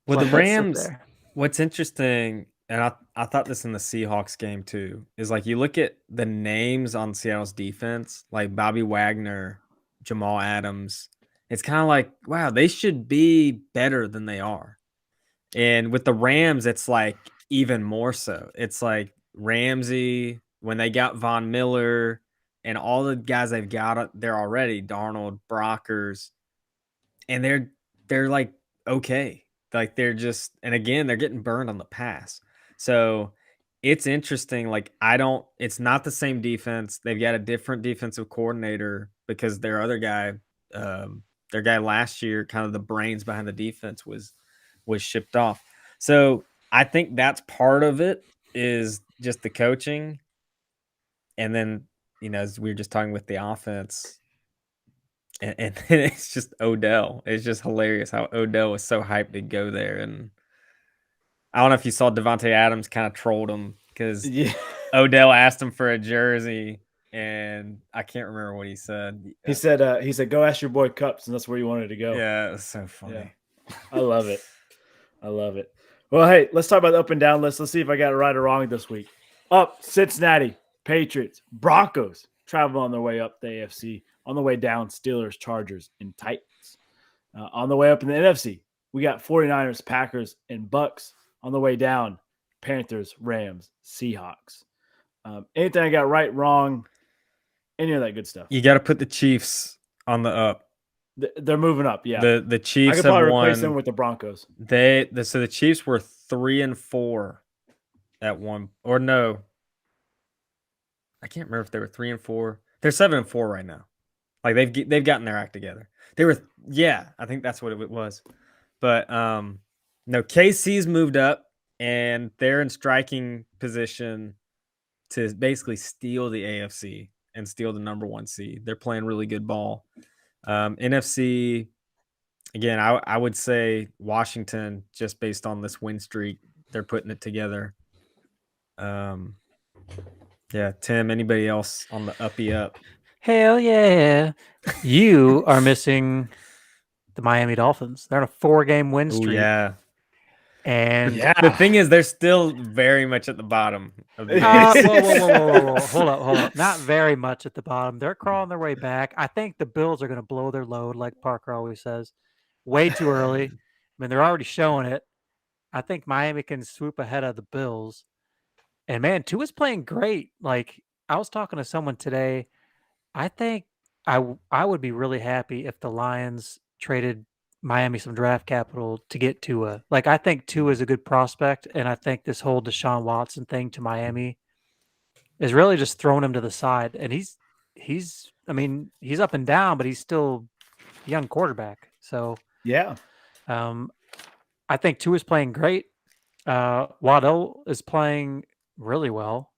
Well, the Rams, what's interesting, and I thought this in the Seahawks game too, is like you look at the names on Seattle's defense, like Bobby Wagner, Jamal Adams. It's kind of like, wow, they should be better than they are. And with the Rams, it's like even more so. It's like Ramsey, when they got Von Miller and all the guys they've got there already, Darnold, Brockers, and they're like okay. Like they're just, and again, they're getting burned on the pass. So it's interesting. Like it's not the same defense. They've got a different defensive coordinator because their other guy, their guy last year, kind of the brains behind the defense was shipped off. So I think that's part of it is just the coaching. And then, as we were just talking with the offense, and it's just Odell. It's just hilarious how Odell was so hyped to go there. And I don't know if you saw Devontae Adams kind of trolled him because Odell asked him for a jersey, and I can't remember what he said. He said, go ask your boy Cups, and that's where you wanted to go. Yeah, it was so funny. Yeah. I love it. Well, hey, let's talk about the up and down list. Let's see if I got it right or wrong this week. Up, Cincinnati, Patriots, Broncos travel on their way up the AFC. On the way down, Steelers, Chargers, and Titans. On the way up in the NFC, we got 49ers, Packers, and Bucks. On the way down, Panthers, Rams, Seahawks. Anything I got right, wrong, any of that good stuff. You got to put the Chiefs on the up. They're moving up, yeah. The Chiefs I could probably have replace won. them with the Broncos. So the Chiefs were 3-4 at one, or no. I can't remember if they were 3-4. They're 7-4 right now. Like they've gotten their act together. They were, I think that's what it was. But no, KC's moved up and they're in striking position to basically steal the AFC and steal the number 1 seed. They're playing really good ball. NFC, again, I would say Washington, just based on this win streak, they're putting it together. Yeah, Tim, anybody else on the uppy up? Hell yeah. You are missing the Miami Dolphins. They're on a 4-game win Oh, streak. yeah. And The thing is, they're still very much at the bottom of the whoa. Hold up. Not very much at the bottom. They're crawling their way back. I think the Bills are going to blow their load, like Parker always says, way too early. I mean, they're already showing it. I think Miami can swoop ahead of the Bills. And man, Tua's playing great. Like, I was talking to someone today. I think I would be really happy if the Lions traded Miami some draft capital to get Tua. Like, I think Tua is a good prospect, and I think this whole Deshaun Watson thing to Miami is really just throwing him to the side. And he's up and down, but he's still a young quarterback. So Yeah. I think Tua's playing great. Waddle is playing really well.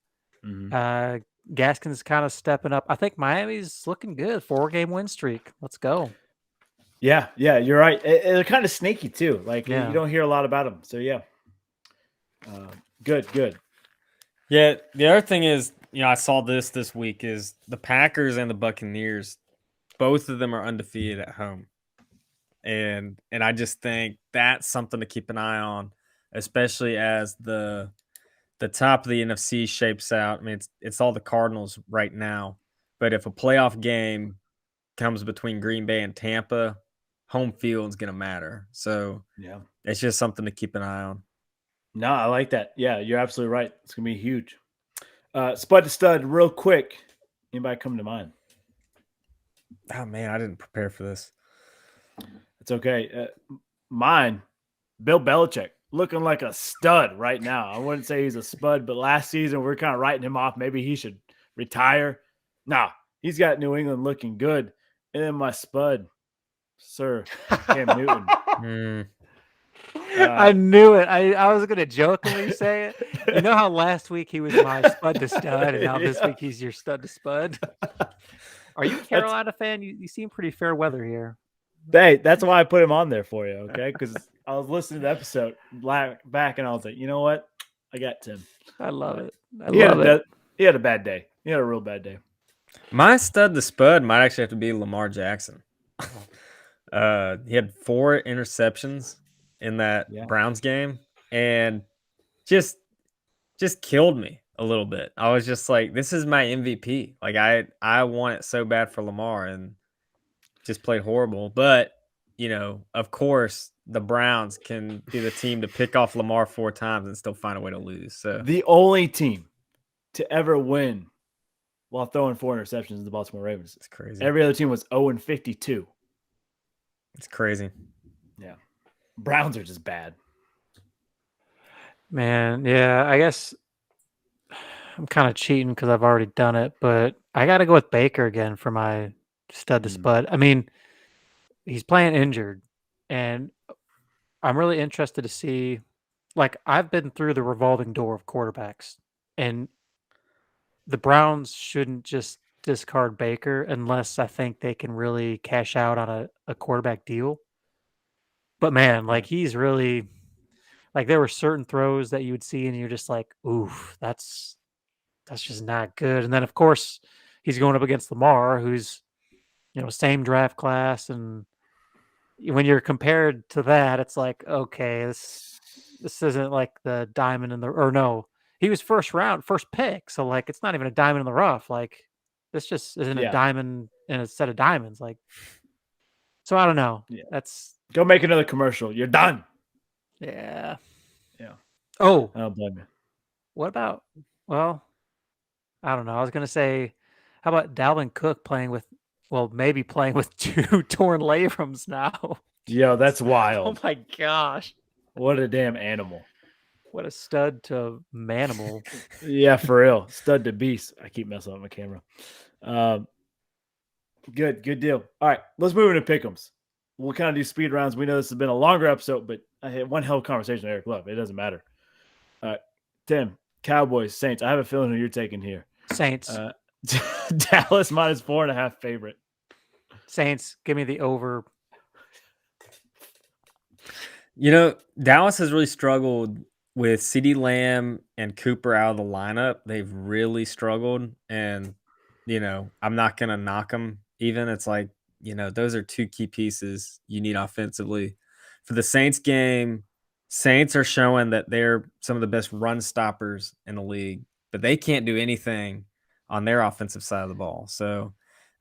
Mhm. Gaskin's kind of stepping up. I think Miami's looking good. 4-game win streak. Let's go. Yeah, you're right. They're kind of sneaky too. Like Yeah. you don't hear a lot about them. So yeah, good. Yeah, the other thing is, I saw this week is the Packers and the Buccaneers, both of them are undefeated at home. And I just think that's something to keep an eye on, especially as the top of the NFC shapes out. I mean, it's all the Cardinals right now, but if a playoff game comes between Green Bay and Tampa, home field is going to matter. So Yeah. it's just something to keep an eye on. No, I like that. Yeah, you're absolutely right. It's gonna be huge. Spud to stud, real quick. Anybody come to mind? Oh man, I didn't prepare for this. It's okay. Mine, Bill Belichick, looking like a stud right now. I wouldn't say he's a spud, but last season we're kind of writing him off. Maybe he should retire. Nah, he's got New England looking good. And then my spud, Sir Cam Newton. I knew it. I was going to jokingly say it. You know how last week he was my spud to stud, and now this week he's your stud to spud? Are you a Carolina fan? You seem pretty fair weather here. Hey, that's why I put him on there for you, okay? Because I was listening to the episode back, and I was like, you know what? I got Tim. I love it. He had a bad day. He had a real bad day. My stud to spud might actually have to be Lamar Jackson. He had 4 interceptions in that Browns game, and just killed me a little bit. I was just like, this is my MVP. Like I want it so bad for Lamar, and just played horrible. But of course, the Browns can be the team to pick off Lamar 4 times and still find a way to lose. So the only team to ever win while throwing 4 interceptions is the Baltimore Ravens. It's crazy. Every other team was 0-52. It's crazy. Yeah. Browns are just bad. Man, yeah, I guess I'm kind of cheating because I've already done it, but I got to go with Baker again for my stud to spud. I mean, he's playing injured, and I'm really interested to see. Like, I've been through the revolving door of quarterbacks, and the Browns shouldn't just discard Baker unless I think they can really cash out on a quarterback deal. But man, like, he's really, like, there were certain throws that you would see and you're just like, oof, that's just not good. And then of course he's going up against Lamar, who's, same draft class. And when you're compared to that, it's like, okay, this isn't like the diamond in the, or no, he was first pick. So like, it's not even a diamond in the rough. Like, this just isn't a diamond in a set of diamonds. Like, so I don't know. Yeah. That's, go make another commercial. You're done. Yeah. Oh, I don't blame you. What about, well, I don't know. I was going to say, how about Dalvin Cook maybe playing with 2 torn labrums now? Yo, that's wild. Oh my gosh. What a damn animal. What a stud to manimal. Yeah, for real. Stud to beast. I keep messing up my camera. Good deal. All right, let's move into pick'ems. We'll kind of do speed rounds. We know this has been a longer episode, but I had one hell of a conversation with Eric Love. It doesn't matter. Tim, Cowboys, Saints. I have a feeling who you're taking here. Saints. Dallas minus 4.5 favorite. Saints. Give me the over. Dallas has really struggled with CeeDee Lamb and Cooper out of the lineup. They've really struggled, and I'm not gonna knock them. Even it's like those are two key pieces you need offensively for the Saints game. Saints are showing that they're some of the best run stoppers in the league, but they can't do anything on their offensive side of the ball. So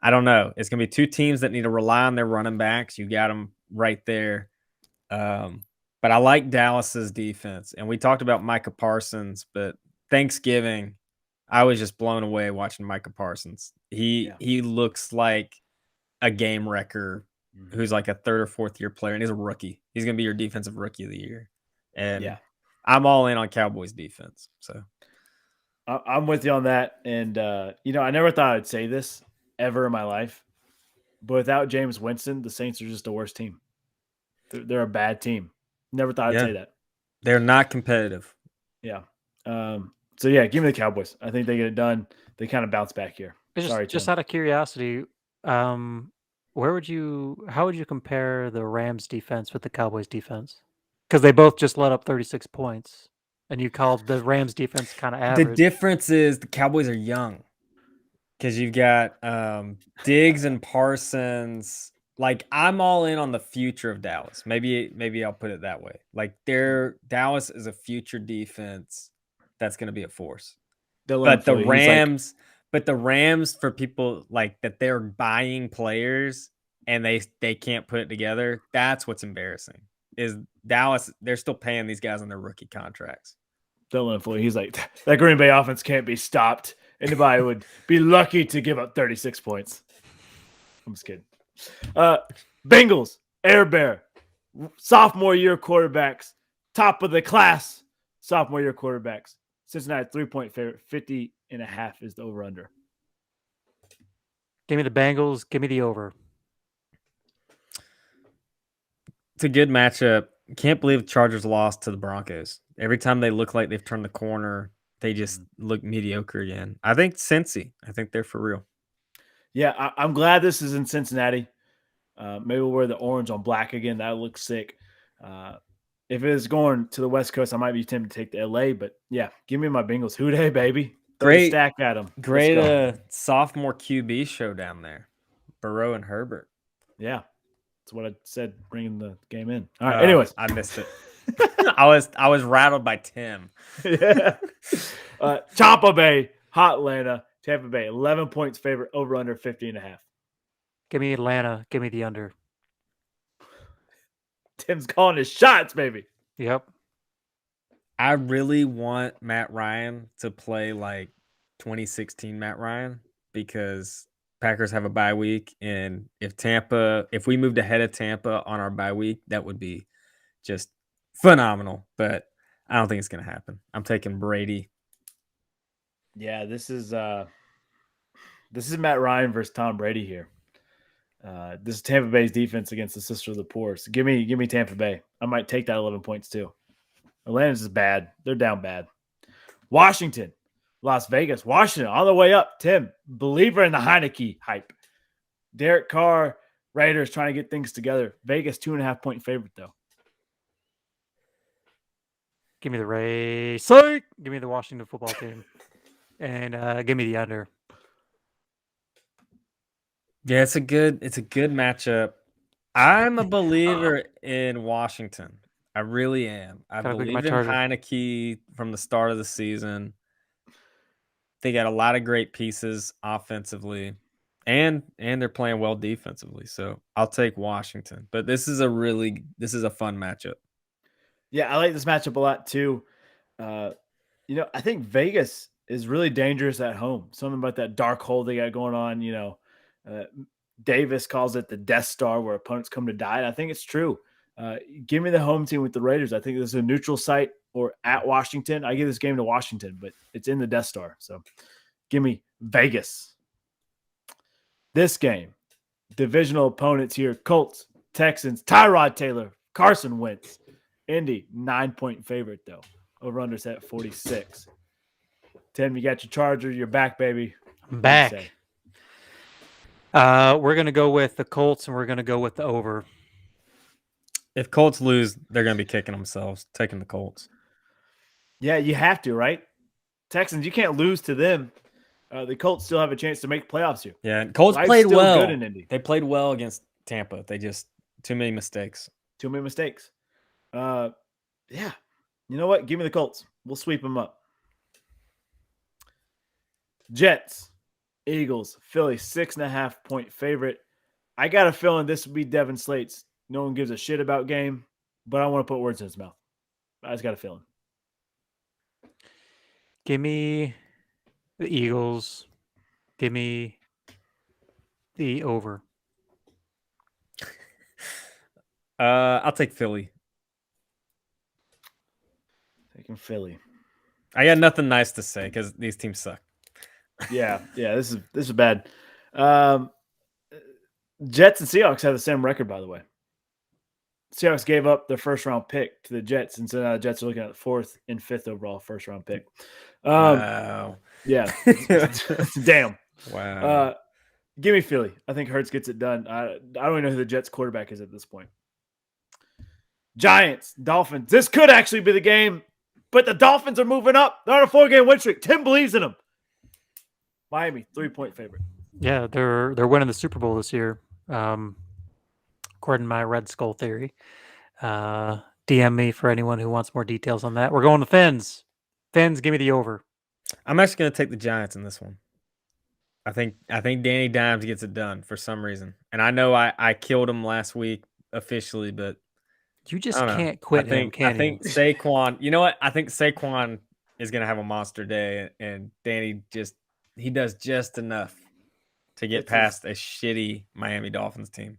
I don't know. It's gonna be two teams that need to rely on their running backs. You got them right there. But I like Dallas's defense, and we talked about Micah Parsons. But Thanksgiving, I was just blown away watching Micah Parsons. He looks like a game wrecker who's like a third or fourth year player, and he's a rookie. He's gonna be your defensive rookie of the year, and I'm all in on Cowboys defense. So I'm with you on that, and I never thought I'd say this ever in my life, but without James Winston, the Saints are just a worse team. They're a bad team. Never thought I'd say that. They're not competitive. Yeah. So give me the Cowboys. I think they get it done. They kind of bounce back here. Just out of curiosity, how would you compare the Rams defense with the Cowboys defense? Because they both just let up 36 points, and you called the Rams defense kind of average. The difference is the Cowboys are young because you've got Diggs and Parsons. Like, I'm all in on the future of Dallas. Maybe I'll put it that way. Like, Dallas is a future defense that's going to be a force. But the Rams, for people like that, they're buying players and they can't put it together. That's what's embarrassing. Is Dallas? They're still paying these guys on their rookie contracts. Dylan Floyd, he's like, that Green Bay offense can't be stopped. Anybody would be lucky to give up 36 points. I'm just kidding. Bengals, Air Bear, sophomore year quarterbacks, top of the class, sophomore year quarterbacks. Cincinnati 3-point favorite, 50.5 is the over under. Give me the Bengals. Give me the over. It's a good matchup. Can't believe the Chargers lost to the Broncos. Every time they look like they've turned the corner, they just look mediocre again. I think Cincy. I think they're for real. Yeah, I'm glad this is in Cincinnati. Maybe we'll wear the orange on black again. That looks sick. If it is going to the West Coast, I might be tempted to take the LA. But give me my Bengals. Who day, baby? Great stack at them. Great sophomore QB show down there. Burrow and Herbert. Yeah, that's what I said. Bringing the game in. All right. Anyways, I missed it. I was rattled by Tim. Tampa Bay, hot Atlanta. Tampa Bay, 11 points favorite, over under 50.5. Give me Atlanta. Give me the under. Tim's calling his shots, baby. Yep. I really want Matt Ryan to play like 2016 Matt Ryan because Packers have a bye week. And if we moved ahead of Tampa on our bye week, that would be just phenomenal. But I don't think it's going to happen. I'm taking Brady. Yeah, this is Matt Ryan versus Tom Brady here. This is Tampa Bay's defense against the sister of the poor. So give me Tampa Bay. I might take that 11 points too. Atlanta's is bad. They're down bad. Washington, Las Vegas, Washington on the way up. Tim, believer in the Heineke hype. Derek Carr, Raiders trying to get things together. Vegas 2.5-point favorite though. Give me the race. Give me the Washington football team. And give me the under. Yeah, it's a good matchup. I'm a believer in Washington. I really am. I believe in Heineke from the start of the season. They got a lot of great pieces offensively, and they're playing well defensively. So I'll take Washington. But this is a fun matchup. Yeah, I like this matchup a lot too. I think Vegas is really dangerous at home. Something about that dark hole they got going on. Davis calls it the Death Star where opponents come to die. And I think it's true. Give me the home team with the Raiders. I think this is a neutral site or at Washington. I give this game to Washington, but it's in the Death Star. So give me Vegas. This game, divisional opponents here, Colts, Texans, Tyrod Taylor, Carson Wentz. Indy, 9-point favorite though. Over under set 46. Tim, you got your Charger. You're back, baby. I'm What do you back. say? We're gonna go with the Colts, and we're gonna go with the over. If Colts lose, they're going to be kicking themselves, taking the Colts. Yeah, you have to, right? Texans, you can't lose to them. The Colts still have a chance to make playoffs here. Yeah, and Colts Life's played still well. good in Indy. They played well against Tampa. They just too many mistakes. Too many mistakes. Yeah. You know what? Give me the Colts. We'll sweep them up. Jets, Eagles, Philly, 6.5-point favorite. I got a feeling this will be Devin Slate's no one gives a shit about game, but I want to put words in his mouth. I just got a feeling. Give me the Eagles. Give me the over. I'll take Philly. Taking Philly. I got nothing nice to say because these teams suck. Yeah, this is bad. Jets and Seahawks have the same record, by the way. Seahawks gave up their first-round pick to the Jets, and so now the Jets are looking at the 4th and 5th overall first-round pick. Wow. Yeah. Damn. Wow. Give me Philly. I think Hurts gets it done. I don't even know who the Jets quarterback is at this point. Giants, Dolphins. This could actually be the game, but the Dolphins are moving up. They're on a 4-game win streak. Tim believes in them. Miami, 3-point favorite. Yeah, they're winning the Super Bowl this year. According to my Red Skull theory. DM me for anyone who wants more details on that. We're going to Fins. Fins, give me the over. I'm actually going to take the Giants in this one. I think Danny Dimes gets it done for some reason. And I know I killed him last week officially, but you just I don't know. can't quit him, can you? I think Saquon, you know what? I think Saquon is going to have a monster day, and Danny he does just enough to get past a shitty Miami Dolphins team.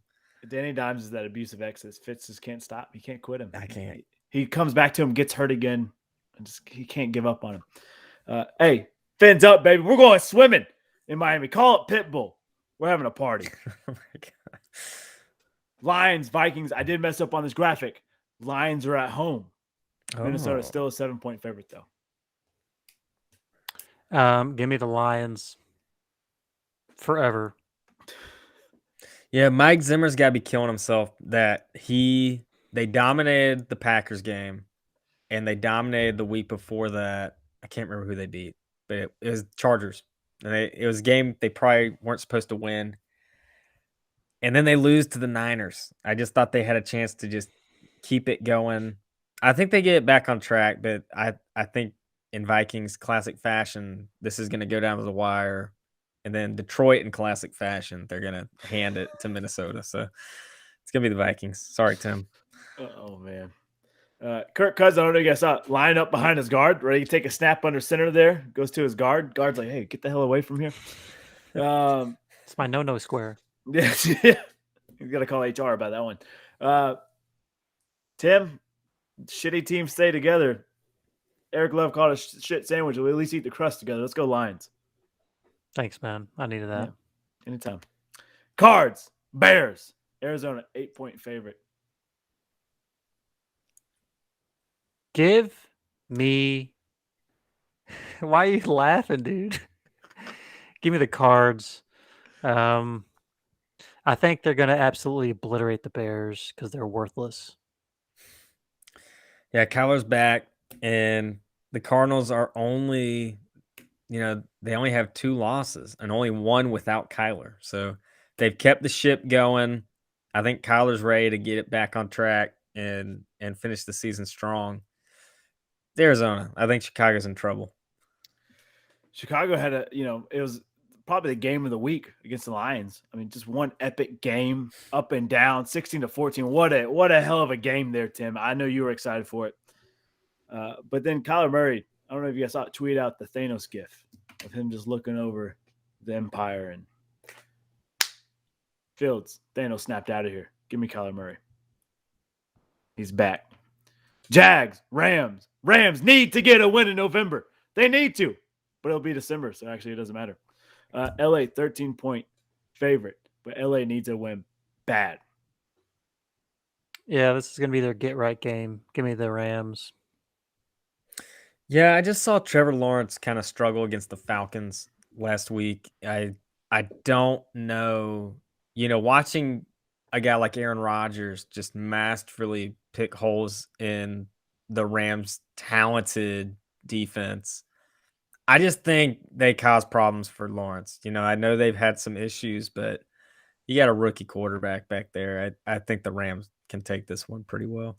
Danny Dimes is that abusive exes. Fitz just can't stop. He can't quit him. I can't. He comes back to him, gets hurt again, and he can't give up on him. Hey, fins up, baby. We're going swimming in Miami. Call it Pitbull. We're having a party. Oh my God. Lions, Vikings. I did mess up on this graphic. Lions are at home. Minnesota's still a 7-point favorite, though. Give me the Lions forever. Yeah, Mike Zimmer's got to be killing himself that they dominated the Packers game, and they dominated the week before that. I can't remember who they beat, but it was Chargers. And it was a game they probably weren't supposed to win. And then they lose to the Niners. I just thought they had a chance to just keep it going. I think they get it back on track, but I think in Vikings classic fashion, this is going to go down to the wire. And then Detroit in classic fashion, they're going to hand it to Minnesota. So it's going to be the Vikings. Sorry, Tim. Oh, man. Kirk Cousins, I don't know if you guys saw it, line up behind his guard, ready to take a snap under center there, goes to his guard. Guard's like, hey, get the hell away from here. It's my no-no square. Yeah. He's got to call HR about that one. Tim, shitty teams stay together. Eric Love called a shit sandwich. We'll at least eat the crust together. Let's go Lions. Thanks, man. I needed that. Yeah. Anytime. Cards, Bears, Arizona, 8-point favorite. Give me. Why are you laughing, dude? Give me the Cards. I think they're going to absolutely obliterate the Bears because they're worthless. Yeah, Kyler's back, and the Cardinals are only, they only have 2 losses and only 1 without Kyler. So they've kept the ship going. I think Kyler's ready to get it back on track and finish the season strong. Arizona. I think Chicago's in trouble. Chicago had it was probably the game of the week against the Lions. I mean, just one epic game, up and down, 16-14. What a hell of a game there, Tim. I know you were excited for it. But then Kyler Murray, I don't know if you guys saw it, tweet out the Thanos gif of him just looking over the Empire and Fields. Thanos snapped out of here. Give me Kyler Murray. He's back. Jags, Rams. Rams need to get a win in November. They need to, but it'll be December, so actually it doesn't matter. LA, 13-point favorite, but LA needs a win bad. Yeah, this is going to be their get-right game. Give me the Rams. Yeah, I just saw Trevor Lawrence kind of struggle against the Falcons last week. I don't know, watching a guy like Aaron Rodgers just masterfully pick holes in the Rams' talented defense. I just think they cause problems for Lawrence. I know they've had some issues, but you got a rookie quarterback back there. I think the Rams can take this one pretty well.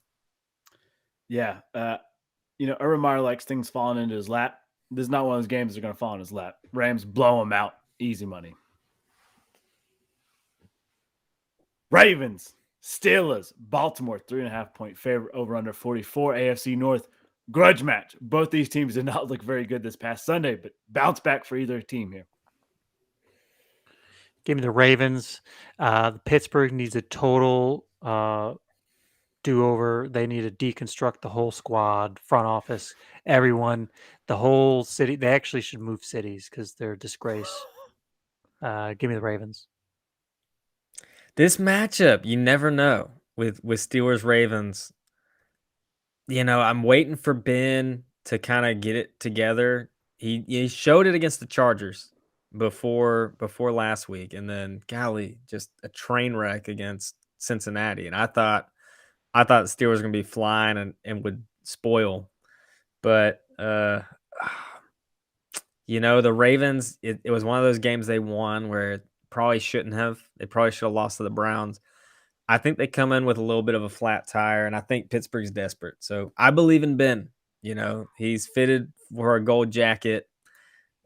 Yeah. Urban Meyer likes things falling into his lap. This is not one of those games that are going to fall in his lap. Rams blow him out. Easy money. Ravens, Steelers, Baltimore, 3.5-point favorite over under 44. AFC North grudge match. Both these teams did not look very good this past Sunday, but bounce back for either team here. Give me the Ravens. Pittsburgh needs a total do-over. They need to deconstruct the whole squad, front office, everyone, the whole city. They actually should move cities because they're a disgrace. Give me the Ravens. This matchup, you never know with Steelers Ravens. I'm waiting for Ben to kind of get it together. He showed it against the Chargers before last week, and then golly, just a train wreck against Cincinnati. And I thought the Steelers were gonna be flying and would spoil, but the Ravens. It was one of those games they won where it probably shouldn't have. They probably should have lost to the Browns. I think they come in with a little bit of a flat tire, and I think Pittsburgh's desperate. So I believe in Ben. He's fitted for a gold jacket.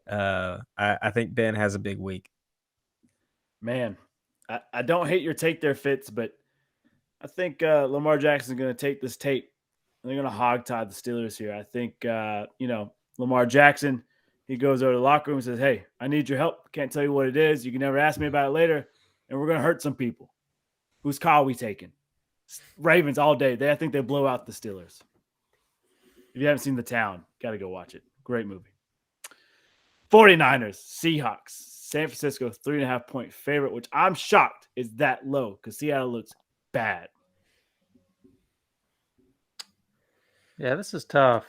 I think Ben has a big week. Man, I don't hate your take there, Fitz, but I think Lamar Jackson's going to take this tape. And they're going to hogtie the Steelers here. I think, Lamar Jackson, he goes over to the locker room and says, hey, I need your help. Can't tell you what it is. You can never ask me about it later, and we're going to hurt some people. Whose call are we taking? Ravens all day. I think they blow out the Steelers. If you haven't seen The Town, got to go watch it. Great movie. 49ers, Seahawks, San Francisco, 3.5-point favorite, which I'm shocked is that low because Seattle looks bad. Yeah, this is tough.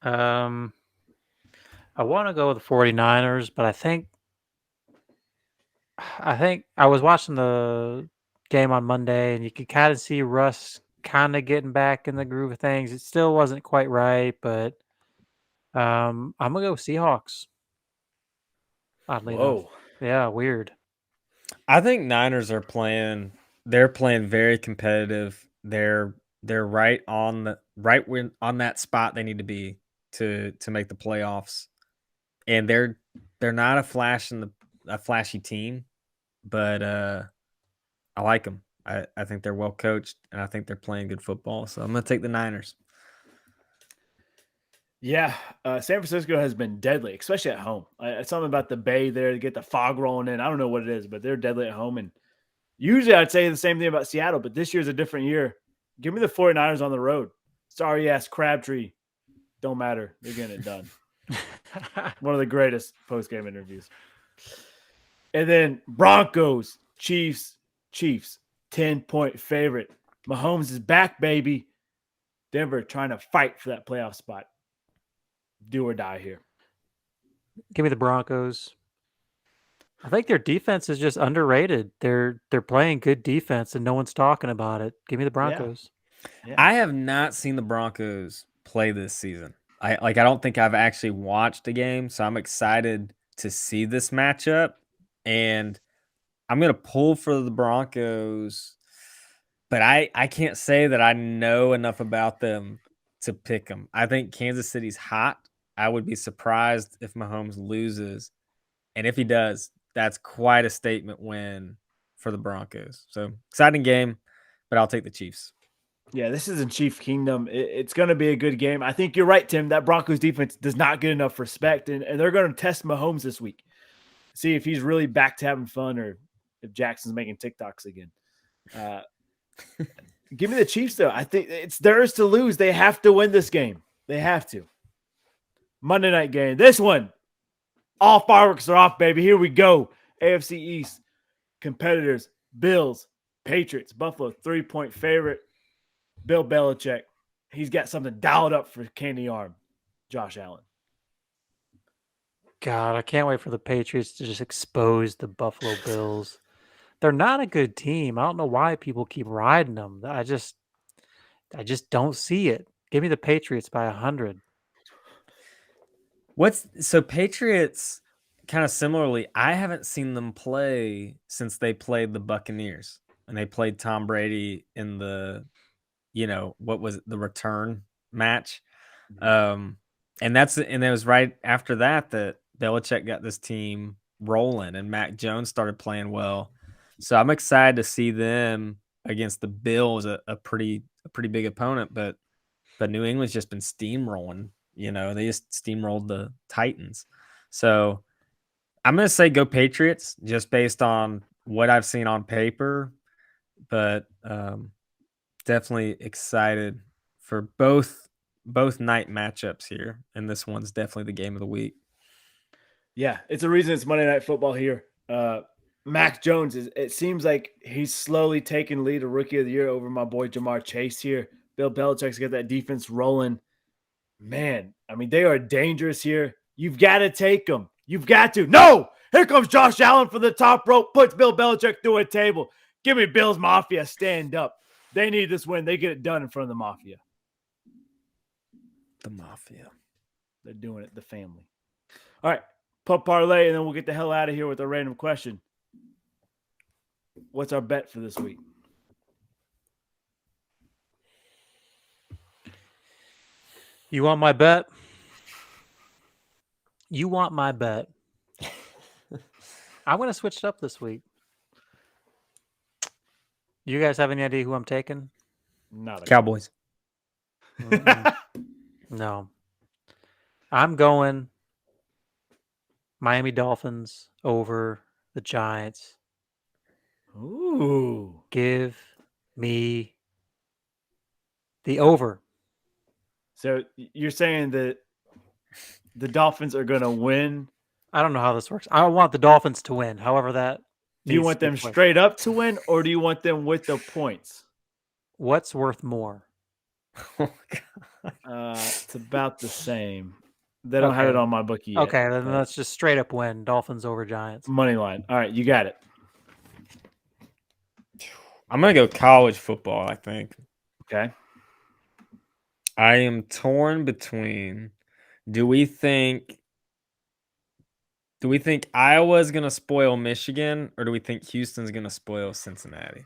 I want to go with the 49ers, but I think I was watching the game on Monday, and you could kind of see Russ kind of getting back in the groove of things. It still wasn't quite right, but I'm gonna go Seahawks. Oddly enough, yeah, weird. I think Niners are playing. They're playing very competitive. They're right on that spot they need to be to make the playoffs, and they're not a flashy team, but I like them. I think they're well coached, and I think they're playing good football. So I'm gonna take the Niners. Yeah, San Francisco has been deadly, especially at home. It's something about the Bay there to get the fog rolling in. I don't know what it is, but they're deadly at home. And usually I'd say the same thing about Seattle, but this year's a different year. Give me the 49ers on the road. Sorry ass Crabtree. Don't matter. They're getting it done. One of the greatest post-game interviews. And then Broncos, Chiefs, 10-point favorite. Mahomes is back, baby. Denver trying to fight for that playoff spot. Do or die here. Give me the Broncos. I think their defense is just underrated. They're playing good defense, and no one's talking about it. Give me the Broncos. Yeah. I have not seen the Broncos play this season. I don't think I've actually watched a game, so I'm excited to see this matchup, and I'm gonna pull for the Broncos, but I can't say that I know enough about them to pick them. I think Kansas City's hot. I would be surprised if Mahomes loses, and if he does, that's quite a statement win for the Broncos. So exciting game, but I'll take the Chiefs. Yeah, this is in Chief Kingdom. It's going to be a good game. I think you're right, Tim. That Broncos defense does not get enough respect, and they're going to test Mahomes this week. See if he's really back to having fun or if Jackson's making TikToks again. Give me the Chiefs, though. I think it's theirs to lose. They have to win this game. They have to. Monday night game. This one, all fireworks are off, baby. Here we go. AFC East competitors, Bills, Patriots, Buffalo, 3-point favorite. Bill Belichick, he's got something dialed up for Candy Arm, Josh Allen. God, I can't wait for the Patriots to just expose the Buffalo Bills. They're not a good team. I don't know why people keep riding them. I just don't see it. Give me the Patriots by 100. So Patriots kind of similarly, I haven't seen them play since they played the Buccaneers and they played Tom Brady in the, what was it, the return match. And it was right after that Belichick got this team rolling and Mac Jones started playing well. So I'm excited to see them against the Bills, a pretty big opponent, but New England's just been steamrolling. They just steamrolled the Titans. So I'm going to say go Patriots just based on what I've seen on paper, but definitely excited for both night matchups here, and this one's definitely the game of the week. Yeah, it's a reason it's Monday Night Football here. Mac Jones, it seems like he's slowly taking lead of Rookie of the Year over my boy Jamar Chase here. Bill Belichick's got that defense rolling. Man, I mean, they are dangerous here. You've got to take them. You've got to. No! Here comes Josh Allen for the top rope, puts Bill Belichick through a table. Give me Bill's Mafia, stand up. They need this win. They get it done in front of the Mafia. The Mafia. They're doing it, the family. All right, pub parlay, and then we'll get the hell out of here with a random question. What's our bet for this week? You want my bet? You want my bet? I'm going to switch it up this week. You guys have any idea who I'm taking? Not a Cowboys. No. I'm going Miami Dolphins over the Giants. Ooh. Give me the over. So you're saying that the Dolphins are going to win? I don't know how this works. I want the Dolphins to win. However, that do you needs want to be them quick. straight up to win, or do you want them with the points? What's worth more? It's about the same. They don't have it on my bookie yet. Okay, then let's just straight up win. Dolphins over Giants. Money line. All right, you got it. I'm going to go college football, I think. Okay. I am torn between do we think Iowa's going to spoil Michigan, or do we think Houston's going to spoil Cincinnati?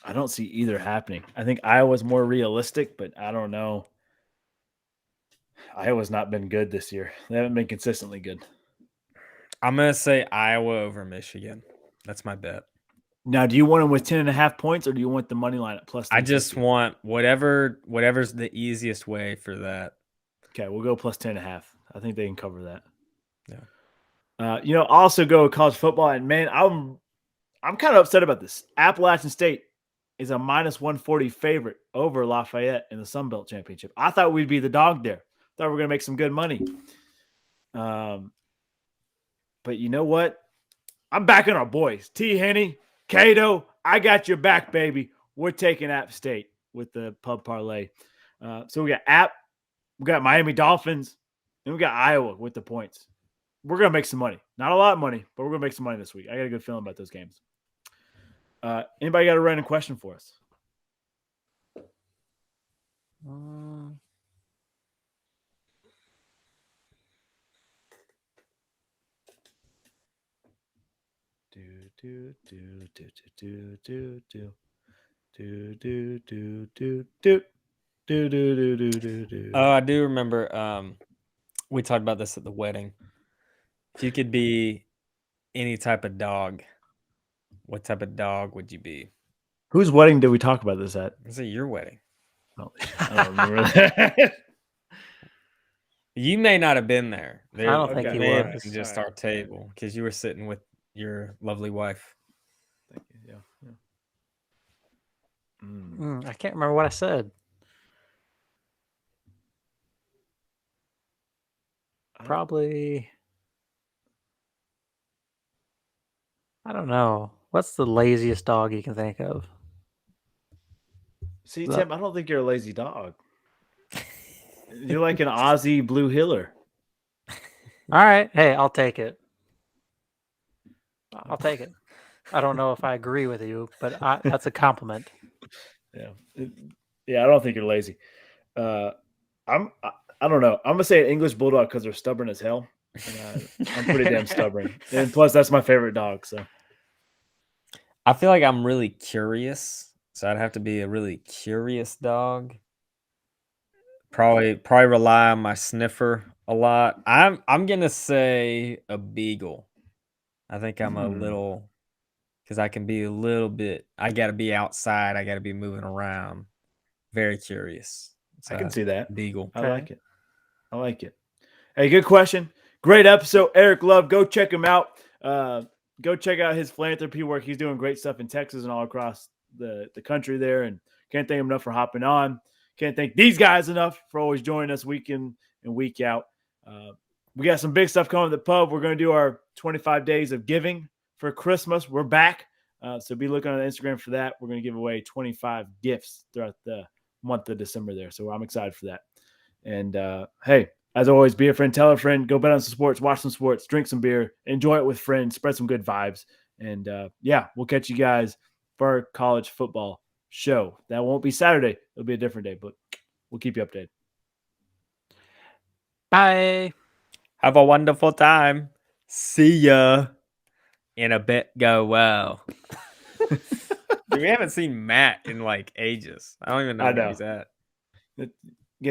I don't see either happening. I think Iowa's more realistic, but I don't know. Iowa's not been good this year. They haven't been consistently good. I'm going to say Iowa over Michigan. That's my bet. Now, do you want them with 10.5 points, or do you want the money line at plus 10? I just want whatever's the easiest way for that. Okay, we'll go plus 10.5. I think they can cover that. Yeah. Also go college football, and man, I'm kind of upset about this. Appalachian State is a minus 140 favorite over Lafayette in the Sun Belt Championship. I thought we'd be the dog there. Thought we were going to make some good money. But you know what? I'm backing our boys. T. Henny, Cato, I got your back, baby. We're taking App State with the pub parlay. So we got App, we got Miami Dolphins, and we got Iowa with the points. We're going to make some money. Not a lot of money, but we're going to make some money this week. I got a good feeling about those games. Anybody got a random question for us? Oh, I do remember we talked about this at the wedding. If you could be any type of dog, what type of dog would you be? Whose wedding did we talk about this at? Is it your wedding? Oh, I don't remember that. You may not have been there. I don't think he may have was. been just All our table because you were sitting with your lovely wife. Thank you. Yeah. I can't remember what I said. Probably. I don't know. What's the laziest dog you can think of? See, Look. Tim, I don't think you're a lazy dog. You're like an Aussie blue hiller. All right. Hey, I'll take it. I'll take it. I don't know if I agree with you, but that's a compliment. Yeah. Yeah, I don't think you're lazy. I don't know. I'm gonna say an English bulldog because they're stubborn as hell. And, I'm pretty damn stubborn, and plus that's my favorite dog. So I feel like I'm really curious, so I'd have to be a really curious dog. Probably rely on my sniffer a lot. I'm gonna say a beagle. I think I'm a little because I can be a little bit. I got to be outside. I got to be moving around. Very curious. I can see that. Beagle. I like it. I like it. Hey, good question. Great episode, Eric Love. Go check him out. Go check out his philanthropy work. He's doing great stuff in Texas and all across the country there. And can't thank him enough for hopping on. Can't thank these guys enough for always joining us week in and week out. We got some big stuff coming to the pub. We're going to do our 25 days of giving for Christmas. We're back. So be looking on Instagram for that. We're going to give away 25 gifts throughout the month of December there. So I'm excited for that. And hey, as always, be a friend, tell a friend, go bet on some sports, watch some sports, drink some beer, enjoy it with friends, spread some good vibes. And yeah, we'll catch you guys for our college football show. That won't be Saturday. It'll be a different day, but we'll keep you updated. Bye. Have a wonderful time. See ya. In a bit go well. Dude, we haven't seen Matt in like ages. I don't even know where he's at.